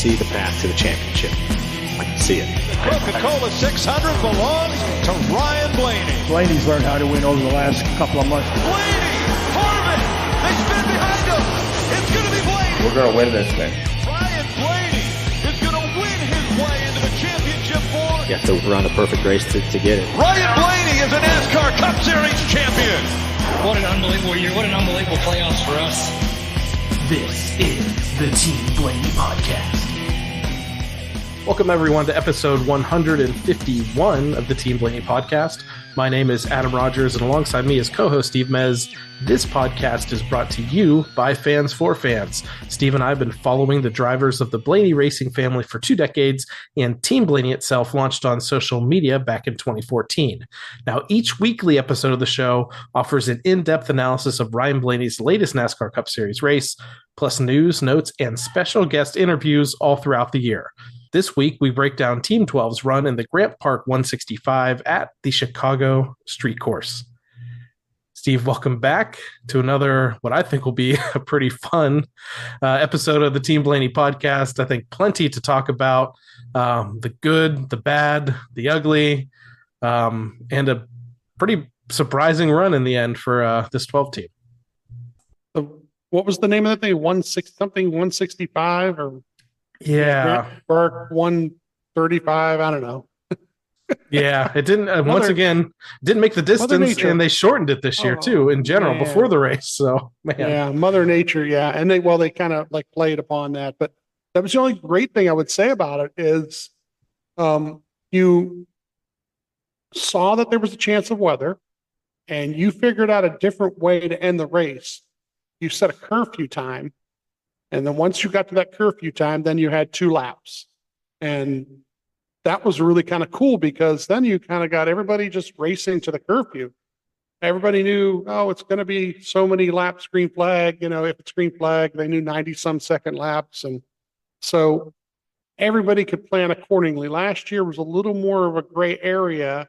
see the path to the championship. I can see it. The Coca-Cola 600 belongs to Ryan Blaney. Blaney's learned how to win over the last couple of months. Blaney! Harmon! They spin behind him! It's going to be Blaney! We're going to win this thing. Ryan Blaney is going to win his way into the championship for... You have to run a perfect race to get it. Ryan Blaney is a NASCAR Cup Series champion! What an unbelievable year. What an unbelievable playoffs for us. This is the Team Blaney Podcast. Welcome, everyone, to episode 151 of the Team Blaney Podcast. My name is Adam Rogers, and alongside me is co-host Steve Mez. This podcast is brought to you by fans for fans. Steve and I have been following the drivers of the Blaney racing family for 2 decades, and Team Blaney itself launched on social media back in 2014. Now, each weekly episode of the show offers an in-depth analysis of Ryan Blaney's latest NASCAR Cup Series race, plus news, notes, and special guest interviews all throughout the year. This week, we break down Team 12's run in the Grant Park 165 at the Chicago Street Course. Steve, welcome back to another, what I think will be a pretty fun episode of the Team Blaney Podcast. I think plenty to talk about, the good, the bad, the ugly, and a pretty surprising run in the end for this 12 team. What was the name of that thing? 165 or... Yeah. Burke 135. I don't know. Yeah, it didn't. Once again, didn't make the distance, and they shortened it this year too. In general, before the race. So, man. Yeah, Mother Nature. Yeah, and they kind of like played upon that. But that was the only great thing I would say about it is, you saw that there was a chance of weather, and you figured out a different way to end the race. You set a curfew time. And then once you got to that curfew time, then you had 2 laps. And that was really kind of cool because then you kind of got everybody just racing to the curfew. Everybody knew, it's going to be so many laps, green flag. You know, if it's green flag, they knew 90-some second laps. And so everybody could plan accordingly. Last year was a little more of a gray area.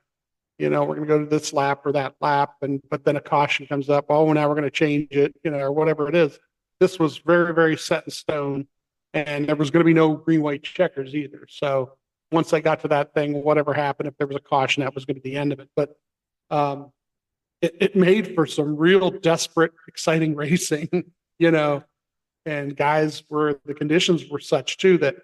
You know, we're going to go to this lap or that lap. But then a caution comes up. Oh, now we're going to change it, or whatever it is. This was very, very set in stone, and there was going to be no green, white checkers either. So once I got to that thing, whatever happened, if there was a caution, that was going to be the end of it. But it made for some real desperate, exciting racing, and the conditions were such too that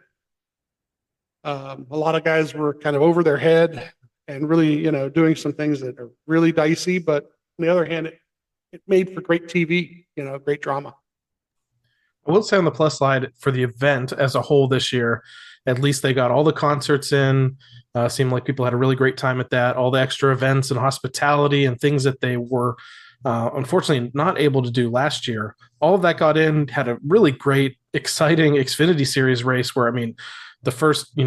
a lot of guys were kind of over their head and really, doing some things that are really dicey. But on the other hand, it made for great TV, great drama. I will say on the plus side for the event as a whole this year, at least they got all the concerts in. Seemed like people had a really great time at that. All the extra events and hospitality and things that they were unfortunately not able to do last year. All of that got in, had a really great, exciting Xfinity Series race where, the first,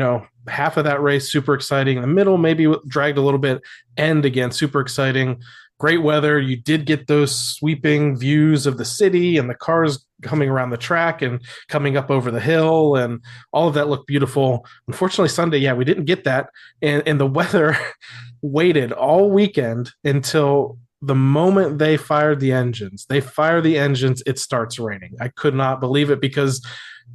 half of that race, super exciting. The middle maybe dragged a little bit. End again, super exciting. Great weather. You did get those sweeping views of the city and the cars coming around the track and coming up over the hill, and all of that looked beautiful. Unfortunately, Sunday, we didn't get that. And the weather waited all weekend until the moment they fired the engines. They fire the engines, it starts raining. I could not believe it because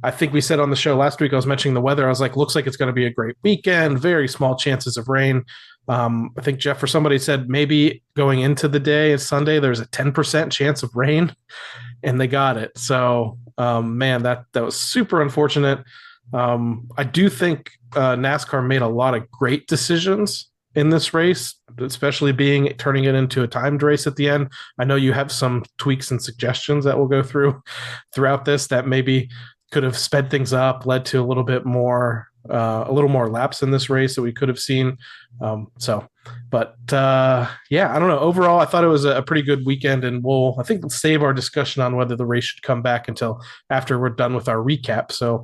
I think we said on the show last week, I was mentioning the weather. I was like, looks like it's going to be a great weekend. Very small chances of rain. I think Jeff or somebody said maybe going into the day, Sunday, there's a 10% chance of rain, and they got it. So, man, that was super unfortunate. I do think NASCAR made a lot of great decisions in this race, especially turning it into a timed race at the end. I know you have some tweaks and suggestions that we'll go throughout this that maybe could have sped things up, led to a little more laps in this race that we could have seen. I don't know. Overall, I thought it was a pretty good weekend, and I think we'll save our discussion on whether the race should come back until after we're done with our recap. So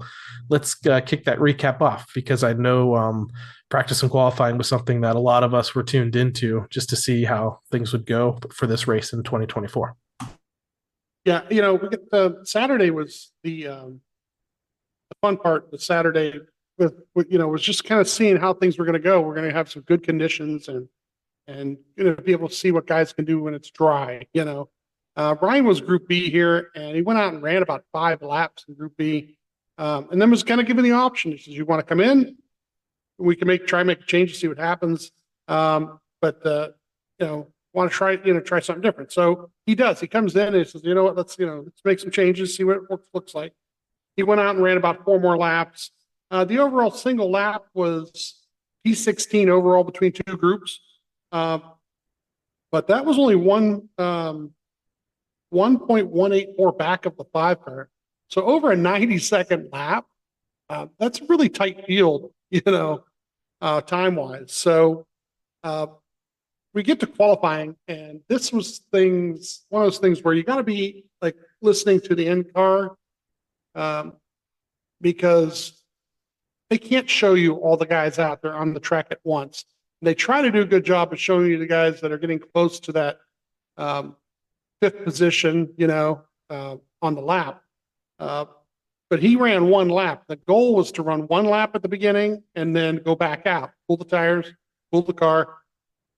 let's kick that recap off because I know practice and qualifying was something that a lot of us were tuned into just to see how things would go for this race in 2024. Yeah, Saturday was the fun part. The Saturday was just kind of seeing how things were going to go. We're going to have some good conditions and be able to see what guys can do when it's dry. Brian was Group B here, and he went out and ran about 5 laps in Group B. And then was kind of given the option. He says, you want to come in? We can try make a change to see what happens. But want to try something different. So he does. He comes in and he says, you know what, let's make some changes, see what it looks like. He went out and ran about 4 more laps. The overall single lap was P16 overall between 2 groups. But that was only 1.184 back of the 5 car. So over a 90-second lap, that's a really tight field, time-wise. So we get to qualifying, and this was one of those things where you got to be like listening to the end car, because they can't show you all the guys out there on the track at once. They try to do a good job of showing you the guys that are getting close to that 5th position, on the lap. But he ran 1 lap. The goal was to run 1 lap at the beginning and then go back out, pull the tires, pull the car,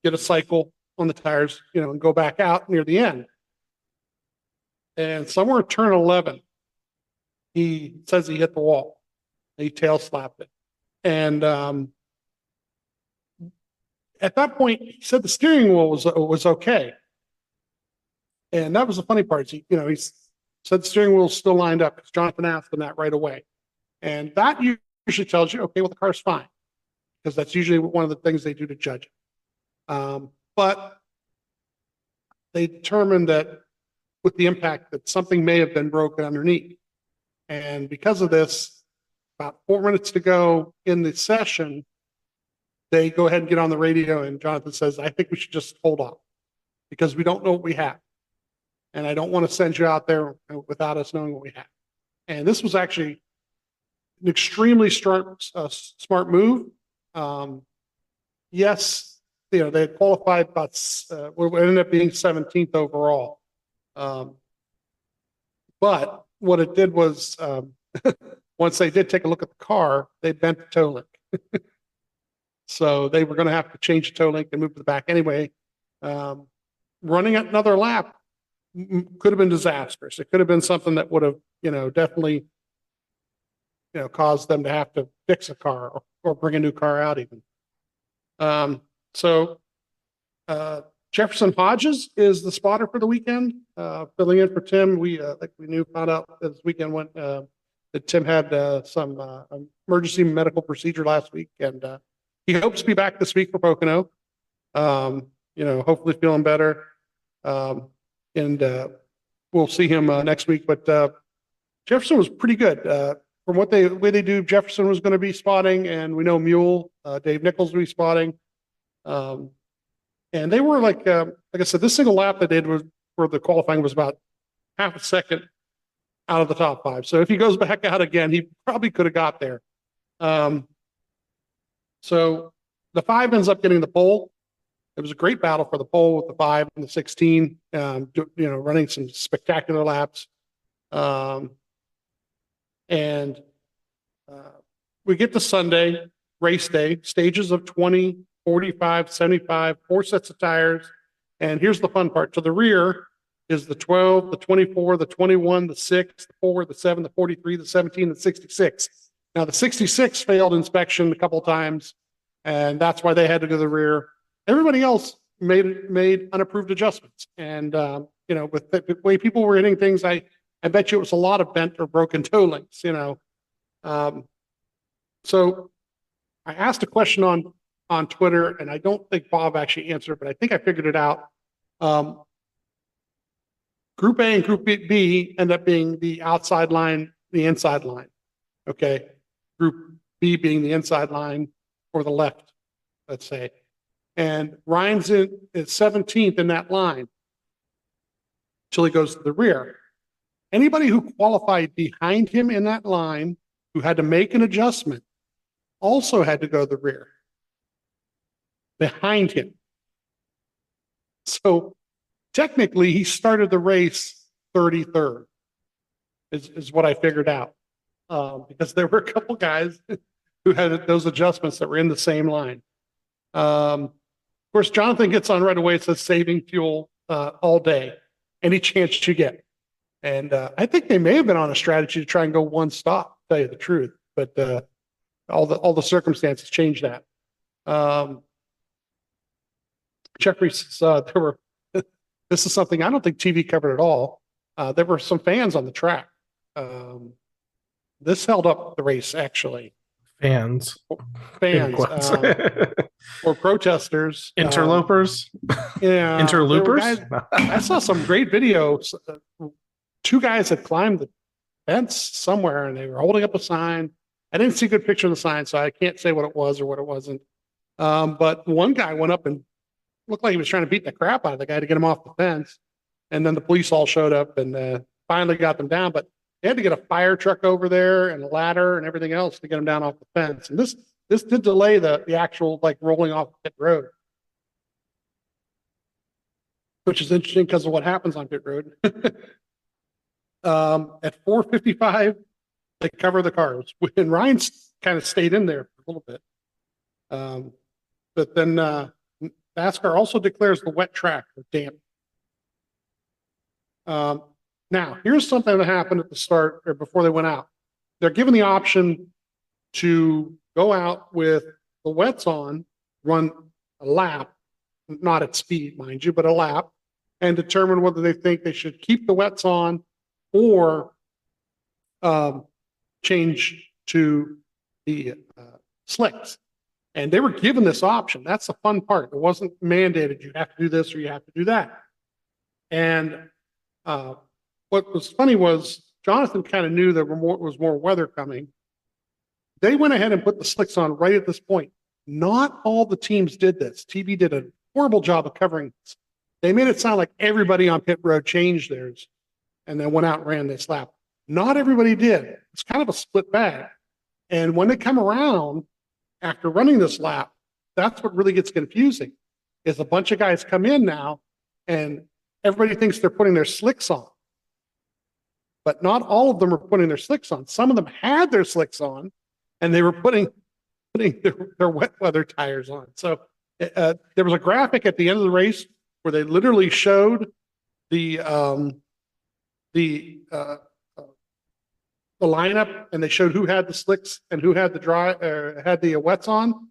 get a cycle on the tires, and go back out near the end. And somewhere at turn 11, he says he hit the wall. He tail slapped it. And at that point, he said the steering wheel was okay. And that was the funny part. He said the steering wheel was still lined up because Jonathan asked him that right away. And that usually tells you, okay, well, the car's fine, because that's usually one of the things they do to judge it. But they determined that with the impact that something may have been broken underneath. And because of this, about 4 minutes to go in the session, they go ahead and get on the radio, and Jonathan says, I think we should just hold off because we don't know what we have. And I don't want to send you out there without us knowing what we have. And this was actually an extremely smart move. Yes, they had qualified about what ended up being 17th overall. But what it did was, once they did take a look at the car, they bent the toe link. So they were going to have to change the toe link and move to the back anyway. Running another lap could have been disastrous. It could have been something that would have, definitely, caused them to have to fix a car or bring a new car out even. So Jefferson Hodges is the spotter for the weekend, filling in for Tim. We found out this weekend that Tim had some emergency medical procedure last week, and he hopes to be back this week for Pocono. Hopefully feeling better. And we'll see him next week. But Jefferson was pretty good. From the way they do, Jefferson was going to be spotting, and we know Mule, Dave Nichols will be spotting. And they were like I said, this single lap they did for the qualifying was about half a second out of the top 5. So if he goes back out again, he probably could have got there. So the 5 ends up getting the pole. It was a great battle for the pole with the 5 and the 16, running some spectacular laps. And we get to Sunday, race day, stages of 20, 45, 75, 4 sets of tires. And here's the fun part. To the rear is the 12, the 24, the 21, the 6, the 4, the 7, the 43, the 17, the 66. Now, the 66 failed inspection a couple of times, and that's why they had to go to the rear. Everybody else made unapproved adjustments. And, with the way people were hitting things, I bet you it was a lot of bent or broken toe links, So I asked a question on Twitter, and I don't think Bob actually answered, but I think I figured it out. Group A and Group B end up being the outside line, the inside line. Okay. Group B being the inside line or the left, let's say. And Ryan's is 17th in that line until he goes to the rear. Anybody who qualified behind him in that line who had to make an adjustment also had to go to the rear behind him. So technically he started the race 33rd is what I figured out, because there were a couple guys who had those adjustments that were in the same line. Of course, Jonathan gets on right away. It says saving fuel all day, any chance you get. And I think they may have been on a strategy to try and go one stop. tell you the truth. But all the circumstances changed that. Jeffrey says there were. This is something I don't think TV covered at all. There were some fans on the track. This held up the race, actually. Fans. Or protesters. Interlopers. Yeah. Interloopers. I saw some great videos. Two guys had climbed the fence somewhere and they were holding up a sign. I didn't see a good picture of the sign, so I can't say what it was or what it wasn't. But one guy went up and looked like he was trying to beat the crap out of the guy to get him off the fence. And then the police all showed up and finally got them down. But they had to get a fire truck over there and a ladder and everything else to get them down off the fence. And this did delay the actual like rolling off pit road, which is interesting because of what happens on pit road. At 4:55, they cover the cars. And Ryan's kind of stayed in there for a little bit. But then NASCAR also declares the wet track for damp. Now, here's something that happened at the start or before they went out. They're given the option to go out with the wets on, run a lap, not at speed, mind you, but a lap, and determine whether they think they should keep the wets on or change to the slicks. And they were given this option. That's the fun part. It wasn't mandated. You have to do this or you have to do that. And what was funny was Jonathan kind of knew there was more weather coming. They went ahead and put the slicks on right at this point. Not all the teams did this. TV did a horrible job of covering this. They made it sound like everybody on pit road changed theirs and then went out and ran this lap. Not everybody did. It's kind of a split bag. And when they come around after running this lap, that's what really gets confusing, is a bunch of guys come in now and everybody thinks they're putting their slicks on. But not all of them are putting their slicks on. Some of them had their slicks on and they were putting their wet weather tires on. So there was a graphic at the end of the race where they literally showed the lineup, and they showed who had the slicks and who had the wets on.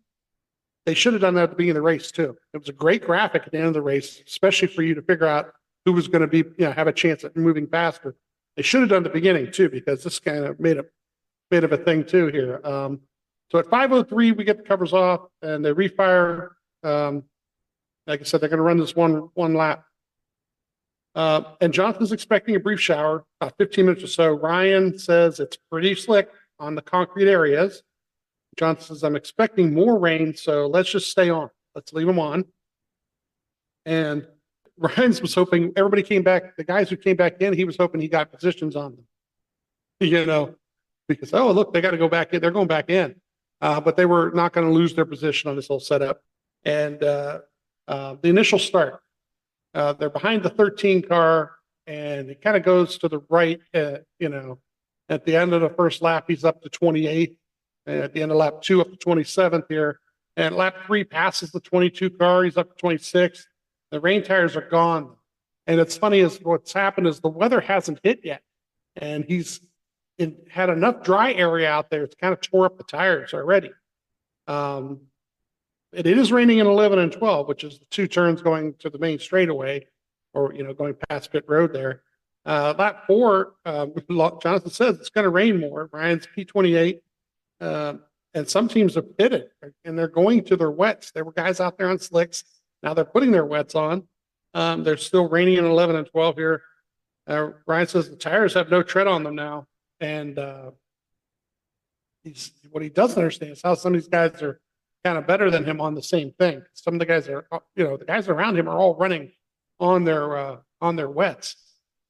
They should have done that at the beginning of the race too. It was a great graphic at the end of the race, especially for you to figure out who was going to be, have a chance at moving faster. They should have done the beginning too, because this kind of made of a thing too here. So at 5:03, we get the covers off and they refire. Like I said, they're going to run this one lap. And Jonathan's expecting a brief shower, about 15 minutes or so. Ryan says it's pretty slick on the concrete areas. Jonathan says, I'm expecting more rain, so let's just stay on. Let's leave them on. And Ryan's was hoping everybody came back. The guys who came back in, he was hoping he got positions on them. Because, oh, look, they got to go back in. They're going back in. But they were not going to lose their position on this whole setup. And the initial start, they're behind the 13 car, and it kind of goes to the right. At the end of the first lap, he's up to 28th, and at the end of lap 2, up to 27th here. And lap 3 passes the 22 car, he's up to 26th. The rain tires are gone, and it's funny is what's happened is the weather hasn't hit yet, and he's had enough dry area out there. It's kind of tore up the tires already. It is raining in 11 and 12, which is the 2 turns going to the main straightaway, or going past pit road there. Lap 4, Jonathan says it's going to rain more. Ryan's P28, and some teams have pitted, and they're going to their wets. There were guys out there on slicks. Now they're putting their wets on. They're still raining in 11 and 12 here. Ryan says the tires have no tread on them now, and what he doesn't understand is how some of these guys are kind of better than him on the same thing. Some of the guys are, the guys around him are all running on their wets.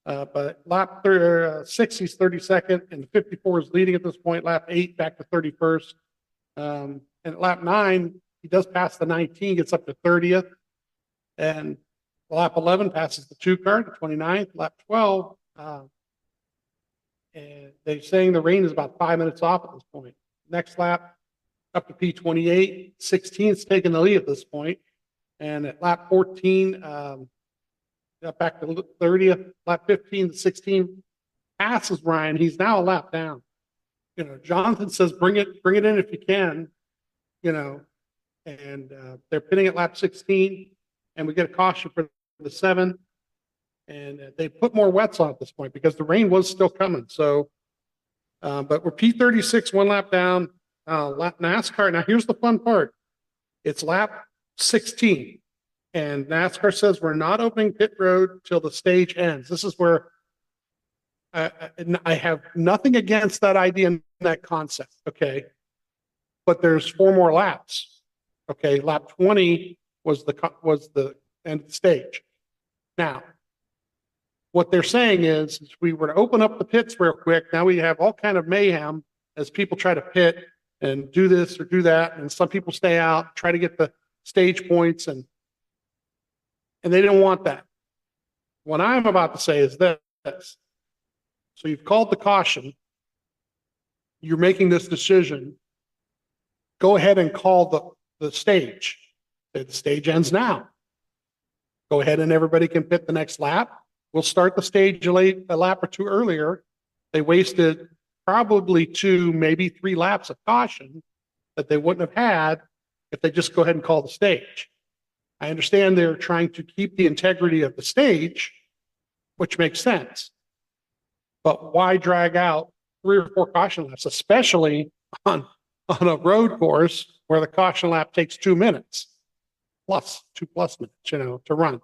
But lap 6, he's 32nd, and 54 is leading at this point. Lap 8, back to 31st. And at lap 9, he does pass the 19, gets up to 30th. And lap 11 passes the 2 car to 29th. Lap 12, and they're saying the rain is about 5 minutes off at this point. Next lap, up to P28, 16's taking the lead at this point. And at lap 14, back to 30th, lap 15 to 16, passes Ryan. He's now a lap down. Jonathan says, bring it in if you can, and they're pitting at lap 16, and we get a caution for the 7, and they put more wets on at this point because the rain was still coming. So, but we're P36, 1 lap down, lap NASCAR. Now here's the fun part. It's lap 16, and NASCAR says we're not opening pit road till the stage ends. This is where I have nothing against that idea and that concept, okay? But there's 4 more laps, okay? Lap 20 was the end of the stage. Now, what they're saying is we were to open up the pits real quick. Now we have all kind of mayhem as people try to pit and do this or do that, and some people stay out, try to get the stage points, and they didn't want that. What I'm about to say is this. So you've called the caution. You're making this decision. Go ahead and call the stage. The stage ends now. Go ahead and everybody can pit the next lap. We'll start the stage a lap or 2 earlier. They wasted probably 2, maybe 3 laps of caution that they wouldn't have had if they just go ahead and call the stage. I understand they're trying to keep the integrity of the stage, which makes sense. But why drag out 3 or 4 caution laps, especially on a road course where the caution lap takes 2 minutes plus 2+ minutes, to run.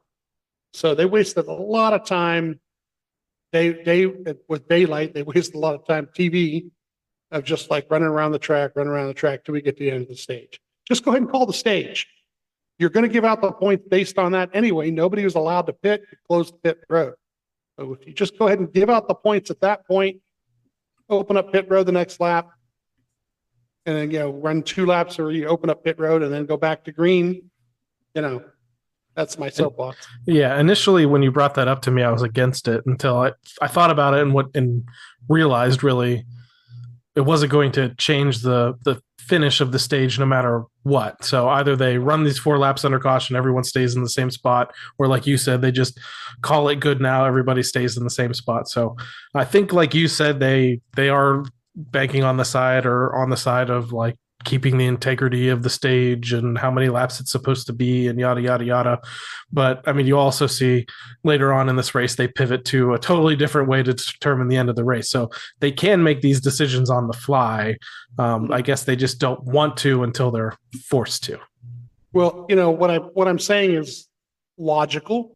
So they wasted a lot of time. With daylight, they wasted a lot of time TV of just like running around the track till we get to the end of the stage. Just go ahead and call the stage. You're going to give out the points based on that anyway. Nobody was allowed to pit, close the pit road. So if you just go ahead and give out the points at that point, open up pit road the next lap, and then, run 2 laps or you open up pit road and then go back to green, that's my soapbox. Yeah. Initially, when you brought that up to me, I was against it until I thought about it and realized really it wasn't going to change the finish of the stage no matter what. So either they run these 4 laps under caution, everyone stays in the same spot, or like you said, they just call it good now, everybody stays in the same spot. So I think, like you said, they are banking on the side of like keeping the integrity of the stage and how many laps it's supposed to be and yada, yada, yada. But I mean, you also see later on in this race, they pivot to a totally different way to determine the end of the race. So they can make these decisions on the fly. I guess they just don't want to until they're forced to. Well, what I'm saying is logical.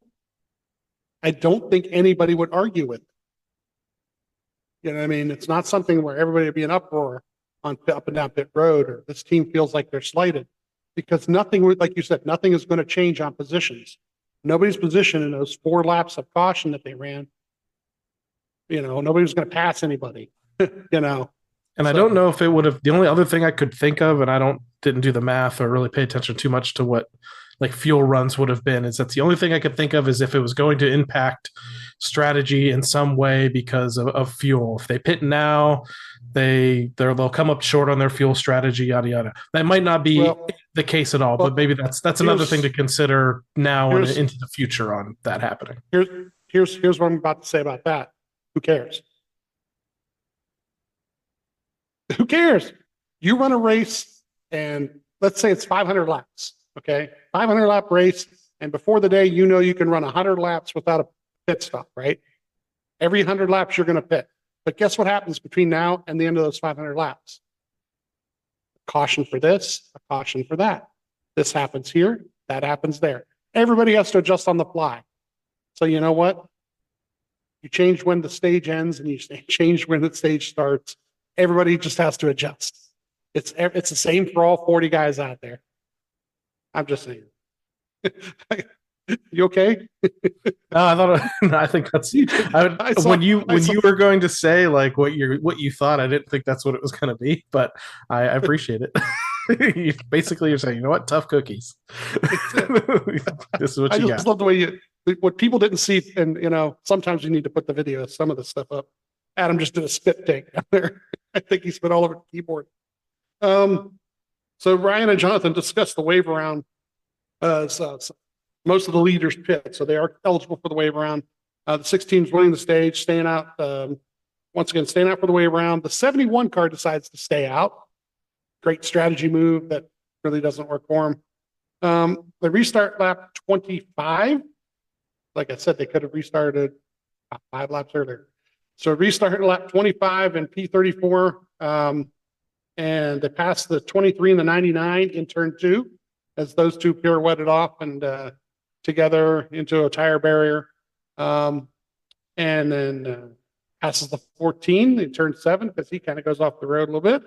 I don't think anybody would argue with it. You know what I mean? It's not something where everybody would be in uproar on up and down pit road, or this team feels like they're slighted, because nothing, like you said, nothing is going to change on positions. Nobody's position in those 4 laps of caution that they ran, nobody was going to pass anybody, And I don't know if it would have, the only other thing I could think of, and I didn't do the math or really pay attention too much to what like fuel runs would have been, is that's the only thing I could think of is if it was going to impact strategy in some way because of fuel. If they pit now, they'll come up short on their fuel strategy, yada yada. That might not be the case at all, but maybe that's another thing to consider now and into the future on that happening. Here's what I'm about to say about that. Who cares? Who cares? You run a race, and let's say it's 500 laps. Okay, 500 lap race, and before the day, you can run 100 laps without a pit stop, right? Every 100 laps you're going to pit. But guess what happens between now and the end of those 500 laps? Caution for this, a caution for that. This happens here, that happens there. Everybody has to adjust on the fly. So you know what? You change when the stage ends and you change when the stage starts. Everybody just has to adjust. It's the same for all 40 guys out there. I'm just saying. You okay? No, I think that's when you were going to say like what you thought. I didn't think that's what it was going to be, but I appreciate it. Basically, you're saying, you know what, tough cookies. This is what you got. I just love the way what people didn't see, and sometimes you need to put the video of some of the stuff up. Adam just did a spit take down there. I think he spit all over the keyboard. So Ryan and Jonathan discussed the wave around. Most of the leaders pit, so they are eligible for the wave around. The 6 teams winning the stage, staying out once again, staying out for the way around. The 71 car decides to stay out. Great strategy move that really doesn't work for them. They restart lap 25. Like I said, they could have restarted 5 laps earlier. So restart lap 25 and P34. And they passed the 23 and the 99 in turn 2 as those two pirouetted off and together into a tire barrier. And then passes the 14 in turn 7 because he kind of goes off the road a little bit.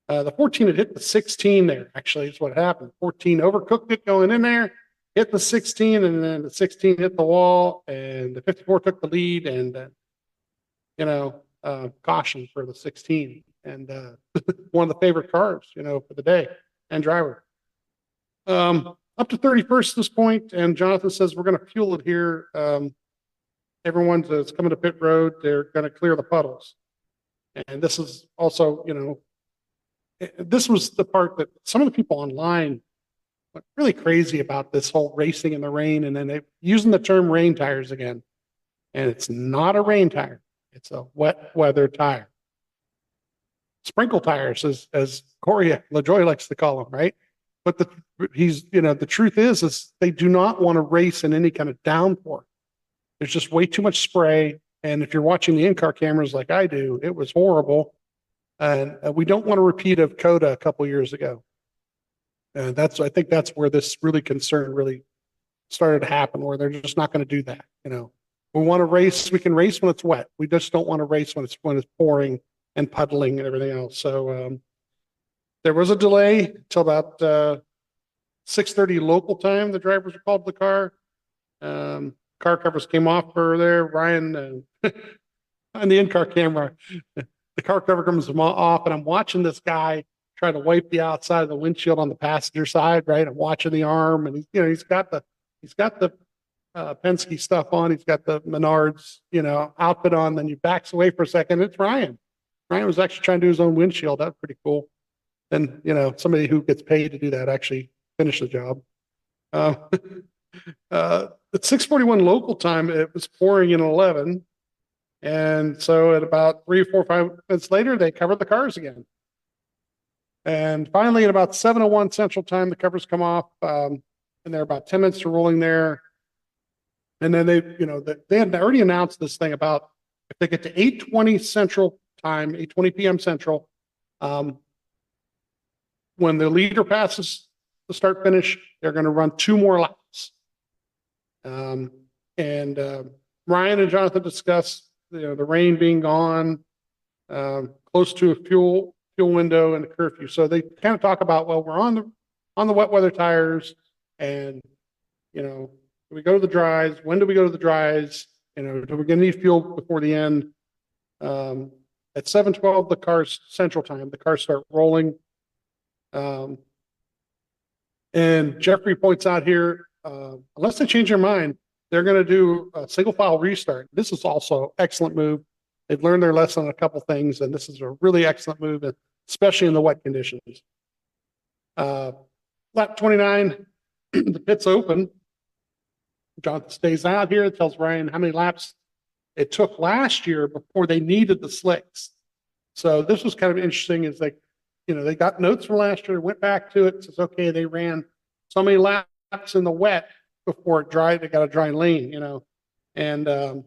The 14 had hit the 16 there, actually, is what happened. 14 overcooked it going in there, hit the 16, and then the 16 hit the wall, and the 54 took the lead, and, caution for the 16. And one of the favorite cars, for the day and driver. Up to 31st at this point, and Jonathan says, we're going to fuel it here. Everyone that's coming to pit road, they're going to clear the puddles. And this is also, this was the part that some of the people online went really crazy about this whole racing in the rain, and then they using the term rain tires again. And it's not a rain tire. It's a wet weather tire. Sprinkle tires, as Corey LaJoy likes to call them, right? But the truth is they do not want to race in any kind of downpour. There's just way too much spray. And if you're watching the in-car cameras like I do, it was horrible. And we don't want a repeat of Coda a couple years ago. And I think that's where this concern really started to happen, where they're just not going to do that. We want to race. We can race when it's wet. We just don't want to race when it's pouring and puddling and everything else. So there was a delay till about 6:30 local time. The drivers were called to the car. Car covers came off for there. Ryan on the in-car camera, the car cover comes off, and I'm watching this guy try to wipe the outside of the windshield on the passenger side. Right, I'm watching the arm, and he's got the Penske stuff on. He's got the Menards outfit on. Then he backs away for a second. It's Ryan. Ryan was actually trying to do his own windshield. That's pretty cool. And somebody who gets paid to do that actually finished the job. At 6:41 local time, it was pouring in 11. And so at about 3 or 4 or 5 minutes later, they covered the cars again. And finally, at about 7:01 Central Time, the covers come off, and they're about 10 minutes to rolling there. And then they had already announced this thing about if they get to 8:20 Central Time, 8:20 p.m. Central, when the leader passes the start finish, they're going to run 2 more laps. Ryan and Jonathan discussed the rain being gone, close to a fuel window and a curfew. So they kind of talk about, well, we're on the wet weather tires, and do we go to the dries? When do we go to the dries? Do we going to need fuel before the end? At 7:12, the cars Central Time, the cars start rolling. And Jeffrey points out here, unless they change their mind, they're going to do a single file restart. This is also excellent move. They've learned their lesson on a couple things, and this is a really excellent move, especially in the wet conditions. Lap 29, the pit's open. Jonathan stays out here, tells Ryan how many laps it took last year before they needed the slicks. So this was kind of interesting, is like, they got notes from last year, went back to it, says, okay, they ran so many laps in the wet before it dried, they got a dry lane, and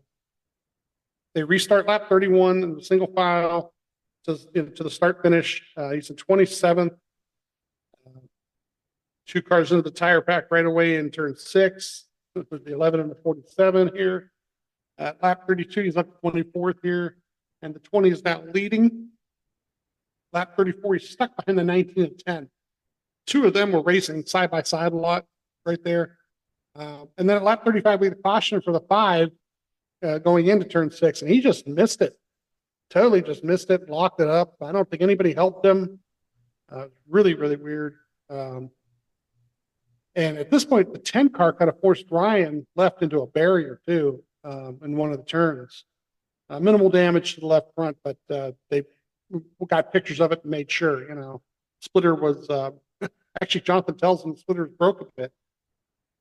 they restart lap 31 in the single file to the start finish. He's in 27th. 2 cars into the tire pack right away in turn 6. The 11 and the 47 here. At lap 32, he's up to 24th here, and the 20 is now leading. Lap 34, he's stuck behind the 19 and 10. 2 of them were racing side by side a lot right there. And then at lap 35, we had a caution for the 5 going into turn 6, and he just missed it. Totally just missed it, locked it up. I don't think anybody helped him. Really, really weird. And at this point, the 10 car kind of forced Ryan left into a barrier too in one of the turns. Minimal damage to the left front, but they got pictures of it and made sure, splitter was, actually Jonathan tells them the splitter broke a bit,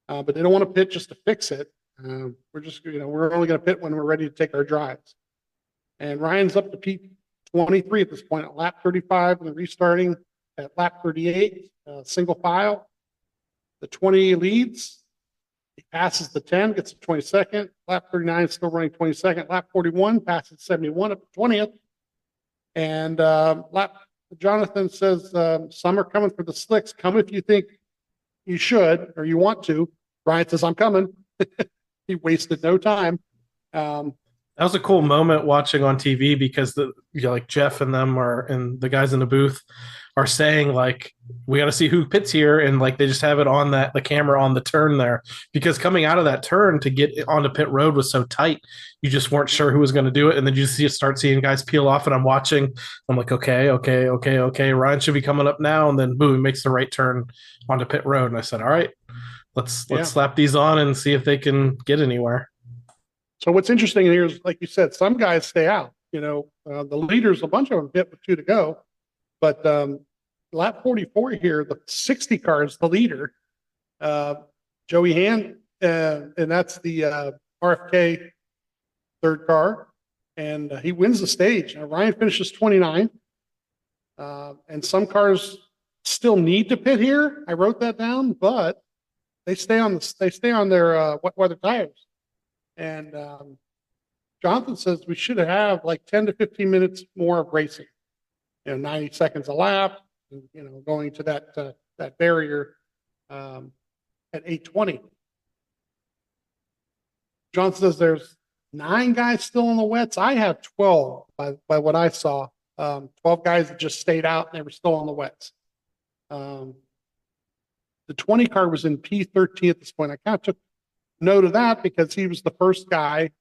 but they don't want to pit just to fix it. We're just, we're only going to pit when we're ready to take our drives. And Ryan's up to P23 at this point at lap 35 and restarting at lap 38, single file. The 20 leads. He passes the 10, gets to 22nd. Lap 39 still running 22nd. Lap 41 passes 71 up to 20th. And Jonathan says, some are coming for the slicks. Come if you think you should or you want to. Ryan says, I'm coming. He wasted no time. That was a cool moment watching on TV because like Jeff and them and the guys in the booth are saying like, we got to see who pits here. And like, they just have it on the camera on the turn there, because coming out of that turn to get onto pit road was so tight. You just weren't sure who was going to do it. And then you start seeing guys peel off, and I'm watching, I'm like, okay. Ryan should be coming up now. And then boom, he makes the right turn onto pit road. And I said, all right, let's slap these on and see if they can get anywhere. So what's interesting here is, like you said, some guys stay out. The leaders, a bunch of them hit with 2 to go. But lap 44 here, the 60 car is the leader. Joey Hand, and that's the RFK third car. And he wins the stage. Ryan finishes 29. And some cars still need to pit here. I wrote that down, but they stay on their wet weather tires. And Jonathan says we should have like 10 to 15 minutes more of racing. 90 seconds a lap, and, going to that barrier at 8:20. Jonathan says there's 9 guys still in the wets. I have 12 by what I saw. 12 guys that just stayed out and they were still on the wets. The 20 car was in P13 at this point. I kind of took note of that because he was the first guy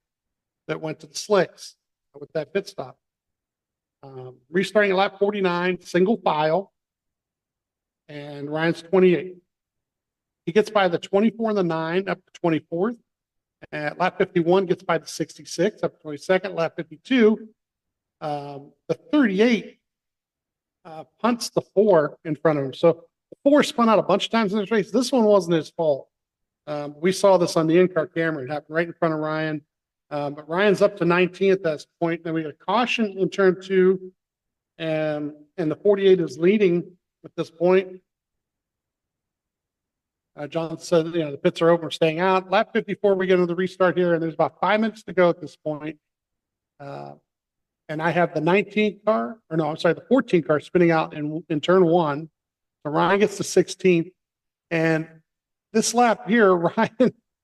that went to the slicks with that pit stop. Restarting at lap 49, single file, and Ryan's 28. He gets by the 24 and the 9 up to 24th. At lap 51, gets by the 66 up to 22nd. Lap 52, the 38 punts the 4 in front of him. So the 4 spun out a bunch of times in this race. This one wasn't his fault. We saw this on the in-car camera. It happened right in front of Ryan. But Ryan's up to 19 at this point. Then we got a caution in turn 2, and the 48 is leading at this point. John said, the pits are open, we're staying out. Lap 54, we get into the restart here, and there's about 5 minutes to go at this point. And I have the 19th car, the 14th car spinning out in turn 1. So Ryan gets to 16th. And this lap here,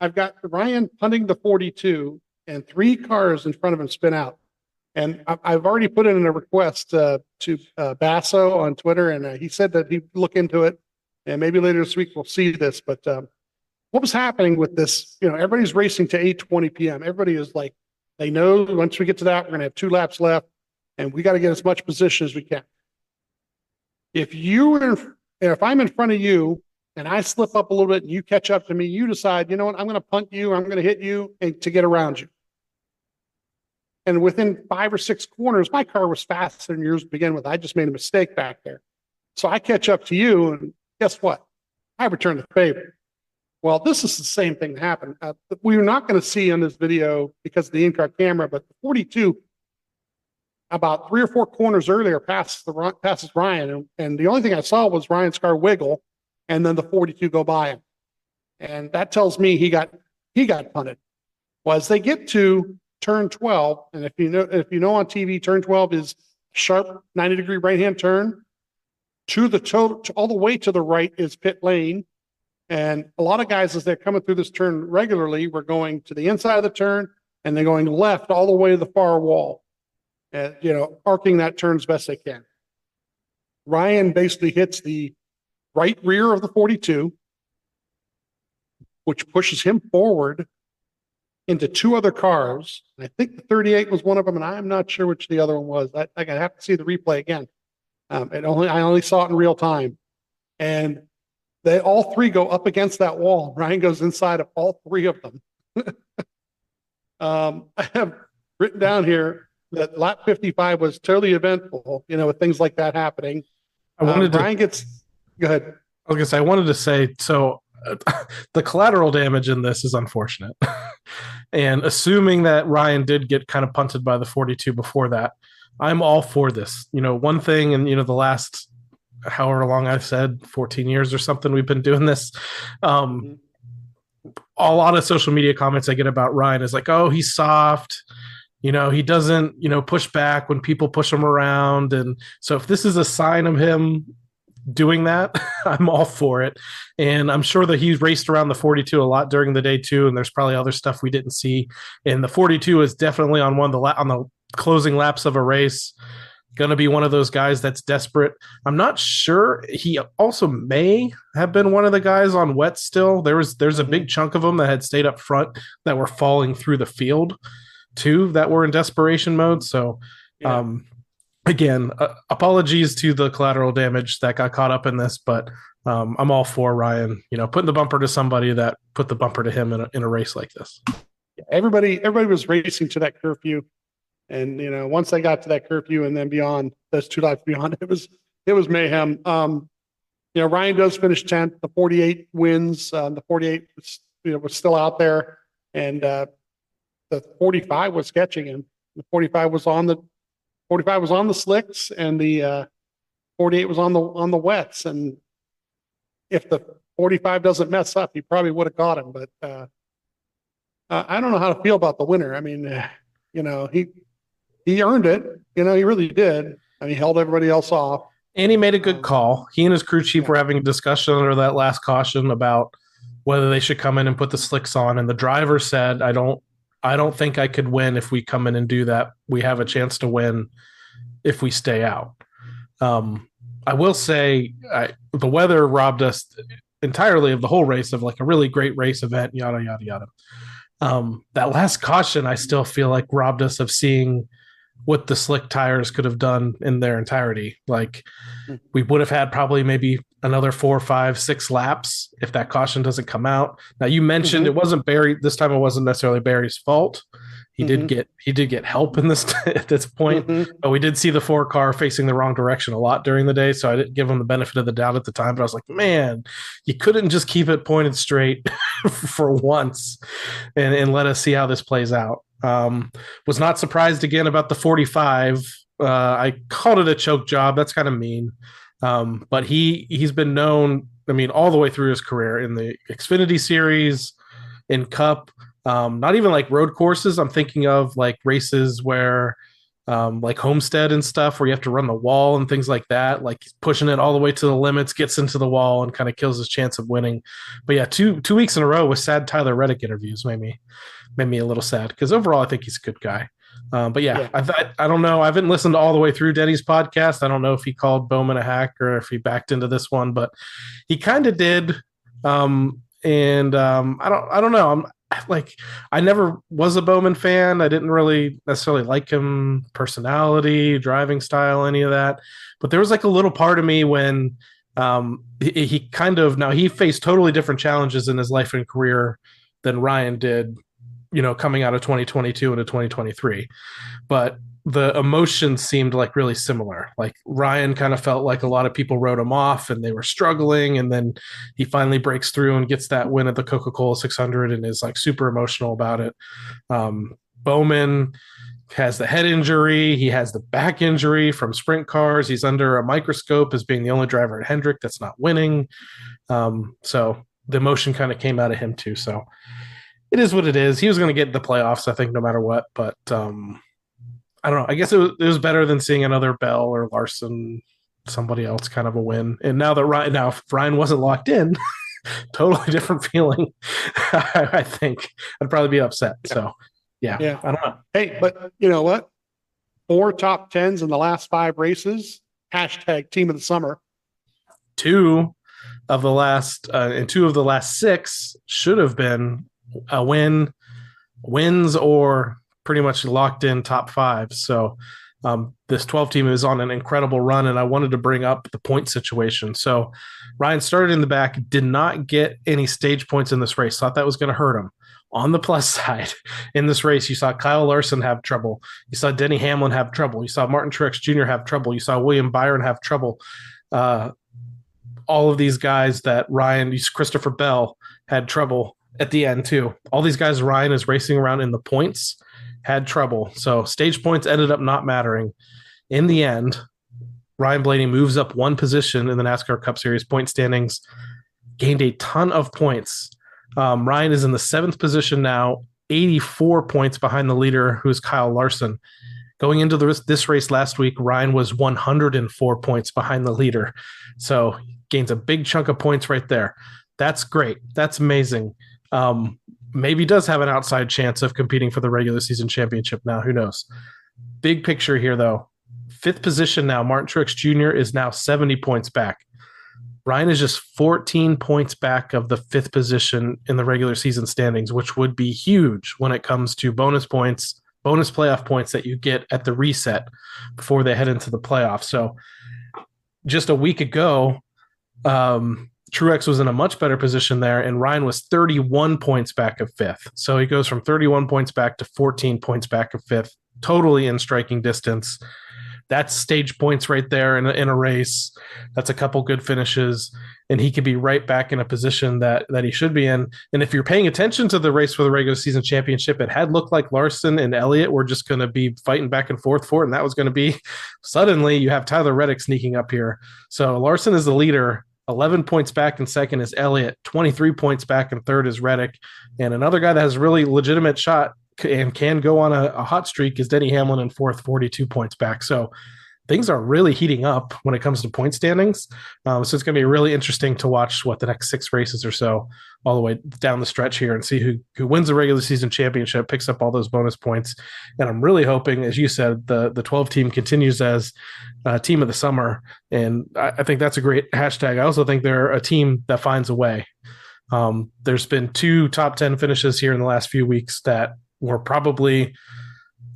I've got Ryan punting the 42 and 3 cars in front of him spin out. And I've already put in a request to Basso on Twitter, and he said that he'd look into it. And maybe later this week we'll see this. But what was happening with this? Everybody's racing to 8:20 p.m. Everybody is like, they know once we get to that, we're going to have 2 laps left, and we got to get as much position as we can. If I'm in front of you and I slip up a little bit and you catch up to me, you decide, you know what, I'm going to punt you, I'm going to hit you to get around you. And within 5 or 6 corners, my car was faster than yours to begin with. I just made a mistake back there. So I catch up to you, and guess what? I return the favor. Well, this is the same thing that happened. We're not going to see on this video because of the in-car camera, but the 42, about 3 or 4 corners earlier, passes Ryan. And the only thing I saw was Ryan's car wiggle, and then the 42 go by him. And that tells me he got punted. Well, as they get to turn 12, and if you know on TV, turn 12 is sharp 90-degree right-hand turn. All the way to the right is pit lane. And a lot of guys, as they're coming through this turn regularly, were going to the inside of the turn, and they're going left all the way to the far wall, arcing that turn as best they can. Ryan basically hits the right rear of the 42, which pushes him forward into 2 other cars. I think the 38 was one of them, and I'm not sure which the other one was. I have to see the replay again. I only saw it in real time. And they all 3 go up against that wall. Ryan goes inside of all 3 of them. I have written down here that lap 55 was totally eventful, with things like that happening. Ryan gets, go ahead. I wanted to say, so the collateral damage in this is unfortunate. And assuming that Ryan did get kind of punted by the 42 before that, I'm all for this. One thing, and the last however long I've said, 14 years or something, we've been doing this. A lot of social media comments I get about Ryan is like, oh, he's soft. He doesn't, push back when people push him around. And so if this is a sign of him doing that, I'm all for it. And I'm sure that he's raced around the 42 a lot during the day too. And there's probably other stuff we didn't see. And the 42 is definitely on on the closing laps of a race going to be one of those guys that's desperate. I'm not sure. He also may have been one of the guys on wet still. There's a big chunk of them that had stayed up front that were falling through the field too, that were in desperation mode. So again, apologies to the collateral damage that got caught up in this, but I'm all for Ryan, putting the bumper to somebody that put the bumper to him in a race like this. Everybody was racing to that curfew. And, once they got to that curfew and then beyond, those 2 laps beyond, it was mayhem. Ryan does finish 10th. The 48 wins. The 48 was still out there. And the 45 was catching him. The 45 was on the slicks, and the 48 was on the wets. And if the 45 doesn't mess up, he probably would have got him. But I don't know how to feel about the winner. I mean, he earned it. He really did. I mean, he held everybody else off. And he made a good call. He and his crew chief were having a discussion under that last caution about whether they should come in and put the slicks on. And the driver said, I don't think I could win if we come in and do that. We have a chance to win if we stay out. I will say the weather robbed us entirely of the whole race, of like a really great race event, yada, yada, yada. That last caution, I still feel like robbed us of seeing what the slick tires could have done in their entirety. Like we would have had probably maybe another 4, 5, 6 laps if that caution doesn't come out. Now you mentioned it wasn't Barry this time. It wasn't necessarily Barry's fault. He did get help in this at this point, but we did see the 4 car facing the wrong direction a lot during the day. So I didn't give him the benefit of the doubt at the time, but I was like, man, you couldn't just keep it pointed straight for once and let us see how this plays out. Was not surprised again about the 45. I called it a choke job. That's kind of mean. But he's been known, I mean, all the way through his career in the Xfinity series, in Cup, not even like road courses. I'm thinking of like races where like Homestead and stuff where you have to run the wall and things like that. Like he's pushing it all the way to the limits, gets into the wall and kind of kills his chance of winning. But yeah, two weeks in a row with sad Tyler Reddick interviews made me a little sad because overall I think he's a good guy. But yeah. I don't know. I haven't listened all the way through Denny's podcast. I don't know if he called Bowman a hack or if he backed into this one, but he kind of did. I don't know. I never was a Bowman fan. I didn't really necessarily like him, personality, driving style, any of that. But there was like a little part of me when he faced totally different challenges in his life and career than Ryan did, coming out of 2022 into 2023. But the emotions seemed like really similar. Like Ryan kind of felt like a lot of people wrote him off and they were struggling. And then he finally breaks through and gets that win at the Coca-Cola 600 and is like super emotional about it. Bowman has the head injury. He has the back injury from sprint cars. He's under a microscope as being the only driver at Hendrick that's not winning. So the emotion kind of came out of him too. So it is what it is. He was going to get the playoffs, I think, no matter what. But I don't know. I guess it was better than seeing another Bell or Larson, somebody else kind of a win. And now if Ryan wasn't locked in, totally different feeling. I think I'd probably be upset. So yeah, I don't know. Hey, but you know what? 4 top 10s in the last 5 races. # team of the summer. 2 of the last 6 should have been a wins or pretty much locked in top 5. So this 12 team is on an incredible run, and I wanted to bring up the point situation. So Ryan started in the back, did not get any stage points in this race. Thought that was going to hurt him. On the plus side, in this race, you saw Kyle Larson have trouble. You saw Denny Hamlin have trouble. You saw Martin Truex Jr. have trouble. You saw William Byron have trouble. all of these guys that Christopher Bell had trouble at the end too. All these guys Ryan is racing around in the points had trouble. So stage points ended up not mattering. In the end, Ryan Blaney moves up one position in the NASCAR Cup Series point standings, gained a ton of points. Ryan is in the 7th position now, 84 points behind the leader, who's Kyle Larson. Going into this race last week, Ryan was 104 points behind the leader. So gains a big chunk of points right there. That's great. That's amazing. Maybe does have an outside chance of competing for the regular season championship now. Who knows? Big picture here, though. 5th position now. Martin Truex Jr. is now 70 points back. Ryan is just 14 points back of the 5th position in the regular season standings, which would be huge when it comes to bonus points, bonus playoff points that you get at the reset before they head into the playoffs. So just a week ago, Truex was in a much better position there, and Ryan was 31 points back of 5th. So he goes from 31 points back to 14 points back of 5th, totally in striking distance. That's stage points right there in a race. That's a couple good finishes, and he could be right back in a position that he should be in. And if you're paying attention to the race for the regular season championship, it had looked like Larson and Elliott were just going to be fighting back and forth for it, and that was going to be suddenly you have Tyler Reddick sneaking up here. So Larson is the leader. 11 points back in 2nd is Elliott. 23 points back in 3rd is Reddick. And another guy that has a really legitimate shot and can go on a hot streak is Denny Hamlin in 4th, 42 points back. So things are really heating up when it comes to point standings. So it's going to be really interesting to watch the next 6 races or so all the way down the stretch here and see who wins the regular season championship, picks up all those bonus points. And I'm really hoping, as you said, the 12 team continues as team of the summer. And I think that's a great hashtag. I also think they're a team that finds a way. There's been 2 top 10 finishes here in the last few weeks that were probably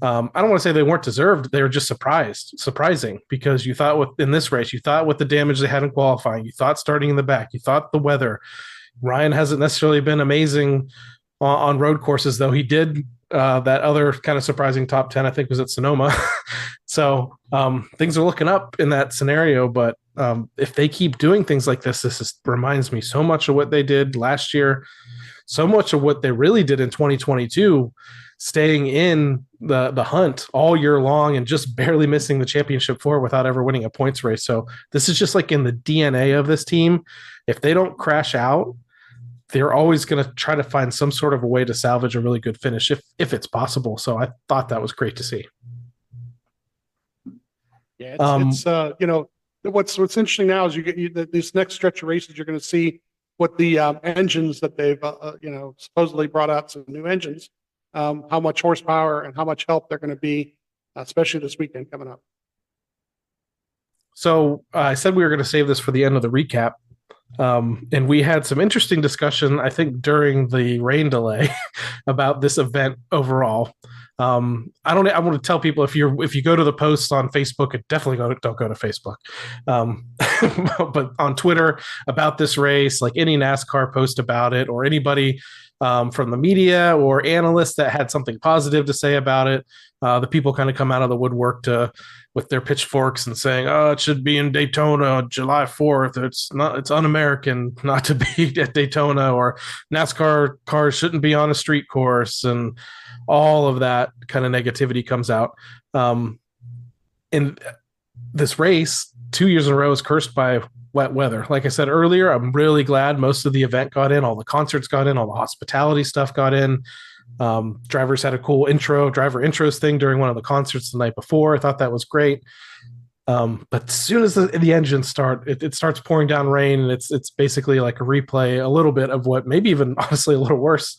I don't want to say they weren't deserved. They were just surprising, because you thought in this race, you thought with the damage they had in qualifying, you thought starting in the back, you thought the weather. Ryan hasn't necessarily been amazing on road courses, though he did that other kind of surprising top 10, I think, was at Sonoma. So things are looking up in that scenario. But if they keep doing things like this reminds me so much of what they did last year, so much of what they really did in 2022, staying in the hunt all year long and just barely missing the championship 4 without ever winning a points race. So this is just like in the DNA of this team. If they don't crash out, they're always going to try to find some sort of a way to salvage a really good finish if it's possible. So I thought that was great to see. Yeah, it's what's interesting now is you get this next stretch of races, you're going to see what the engines that they've supposedly brought out some new engines, how much horsepower and how much help they're going to be, especially this weekend coming up. So I said we were going to save this for the end of the recap. And we had some interesting discussion, I think, during the rain delay about this event overall. I want to tell people, if you go to the posts on Facebook, definitely don't go to Facebook. But on Twitter about this race, like any NASCAR post about it, or anybody from the media or analysts that had something positive to say about it, the people kind of come out of the woodwork with their pitchforks and saying, "Oh, it should be in Daytona, July 4th. It's un-American not to be at Daytona," or NASCAR cars shouldn't be on a street course, and all of that kind of negativity comes out. In this race, 2 years in a row is cursed by wet weather. Like I said earlier, I'm really glad most of the event got in, all the concerts got in, all the hospitality stuff got in. Drivers had a cool driver intros thing during one of the concerts the night before. I thought that was great. But as soon as the engines start, it starts pouring down rain, and it's basically like a replay, a little bit of what, maybe even honestly a little worse,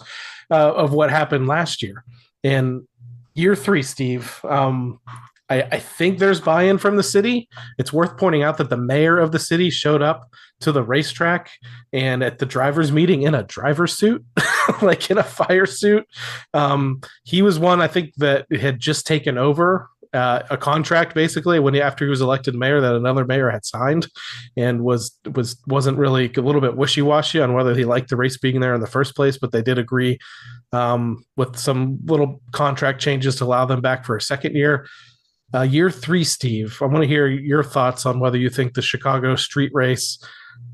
of what happened last year. And year 3, Steve, I think there's buy-in from the city. It's worth pointing out that the mayor of the city showed up to the racetrack and at the driver's meeting in a driver's suit, like in a fire suit. He was one, I think, that had just taken over a contract basically after he was elected mayor that another mayor had signed, and wasn't really a little bit wishy-washy on whether he liked the race being there in the first place, but they did agree with some little contract changes to allow them back for a second year. Year 3, Steve, I want to hear your thoughts on whether you think the Chicago street race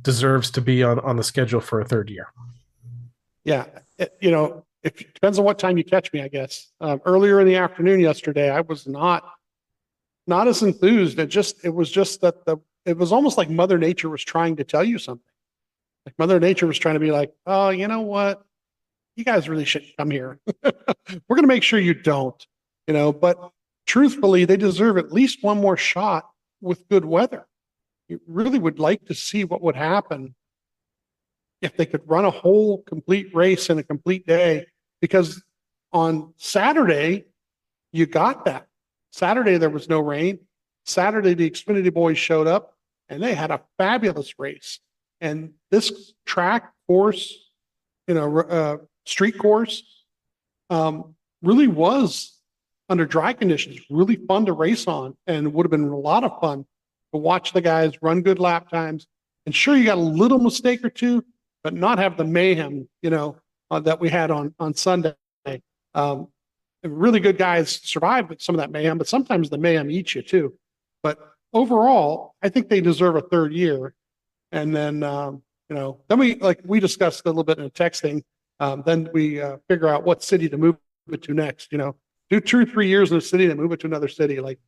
deserves to be on the schedule for a third year. Yeah. It depends on what time you catch me, I guess. Earlier in the afternoon yesterday, I was not as enthused. It was just that it was almost like Mother Nature was trying to tell you something. Like Mother Nature was trying to be like, oh, you know what? You guys really shouldn't come here. We're going to make sure you don't, but truthfully, they deserve at least one more shot with good weather. You really would like to see what would happen if they could run a whole complete race in a complete day, because on Saturday, you got that. Saturday, there was no rain. Saturday, the Xfinity boys showed up and they had a fabulous race. And this track course, street course, really was under dry conditions, really fun to race on, and would have been a lot of fun to watch the guys run good lap times. And sure, you got a little mistake or two, but not have the mayhem, that we had on Sunday. Really good guys survived some of that mayhem, but sometimes the mayhem eats you too. But overall, I think they deserve a third year. And then, then we discussed a little bit in a texting. Then we figure out what city to move it to next. Do 2 or 3 years in a city, then move it to another city. Like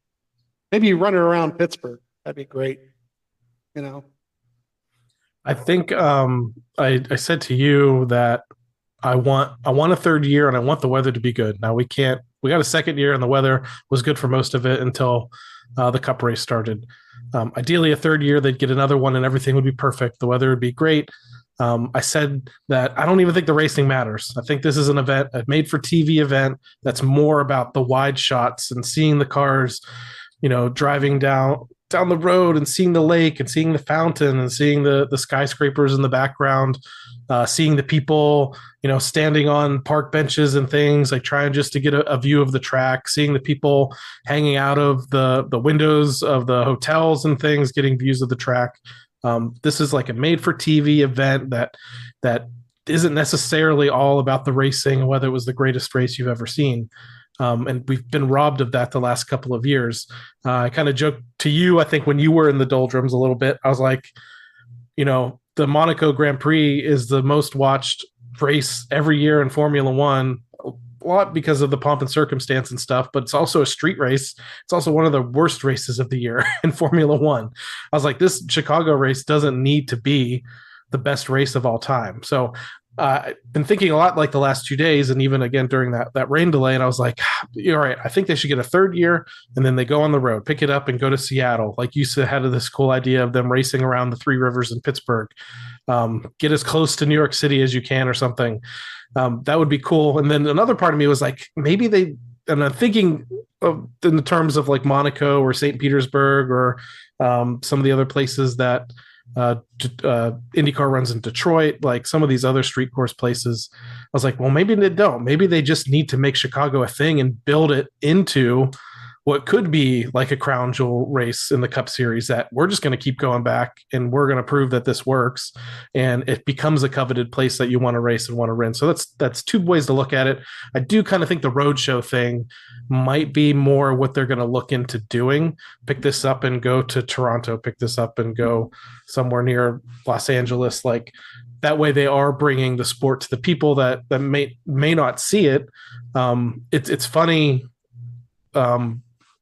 maybe you run it around Pittsburgh. That'd be great. I think I said to you that I want a third year and I want the weather to be good. Now we got a second year and the weather was good for most of it until the Cup race started. Ideally a third year, they'd get another one and everything would be perfect. The weather would be great. I said that I don't even think the racing matters. I think this is an event, a made for TV event that's more about the wide shots and seeing the cars, driving down the road and seeing the lake and seeing the fountain and seeing the skyscrapers in the background, seeing the people, standing on park benches and things, like trying just to get a view of the track, seeing the people hanging out of the windows of the hotels and things, getting views of the track. This is like a made for TV event that isn't necessarily all about the racing and whether it was the greatest race you've ever seen. And we've been robbed of that the last couple of years. I kind of joked to you, I think when you were in the doldrums a little bit, I was like, the Monaco Grand Prix is the most watched race every year in Formula One, a lot because of the pomp and circumstance and stuff, but it's also a street race. It's also one of the worst races of the year in Formula One. I was like, this Chicago race doesn't need to be the best race of all time. So I've been thinking a lot like the last 2 days and even again during that rain delay. And I was like, all right, I think they should get a third year and then they go on the road, pick it up and go to Seattle. Like you said, had this cool idea of them racing around the Three Rivers in Pittsburgh, get as close to New York City as you can or something. That would be cool. And then another part of me was like, maybe and I'm thinking in the terms of like Monaco or St. Petersburg or some of the other places that IndyCar runs in Detroit, like some of these other street course places. I was like, well, maybe they don't. Maybe they just need to make Chicago a thing and build it into what could be like a crown jewel race in the Cup Series, that we're just going to keep going back and we're going to prove that this works and it becomes a coveted place that you want to race and want to run. So that's two ways to look at it. I do kind of think the roadshow thing might be more what they're going to look into doing. Pick this up and go to Toronto, pick this up and go somewhere near Los Angeles. Like that way they are bringing the sport to the people that may not see it. It's funny.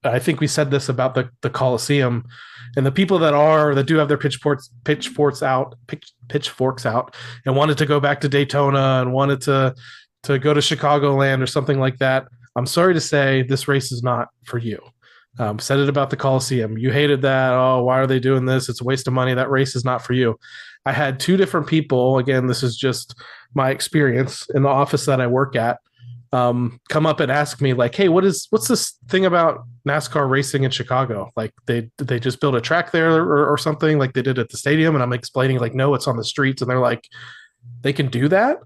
I think we said this about the Coliseum, and the people that do have their pitchforks out and wanted to go back to Daytona and wanted to go to Chicagoland or something like that. I'm sorry to say this race is not for you. Said it about the Coliseum. You hated that. Oh, why are they doing this? It's a waste of money. That race is not for you. I had two different people. Again, this is just my experience in the office that I work at. Come up and ask me like, hey, what's this thing about NASCAR racing in Chicago? Like they just built a track there or something like they did at the stadium. And I'm explaining like, no, it's on the streets. And they're like, they can do that.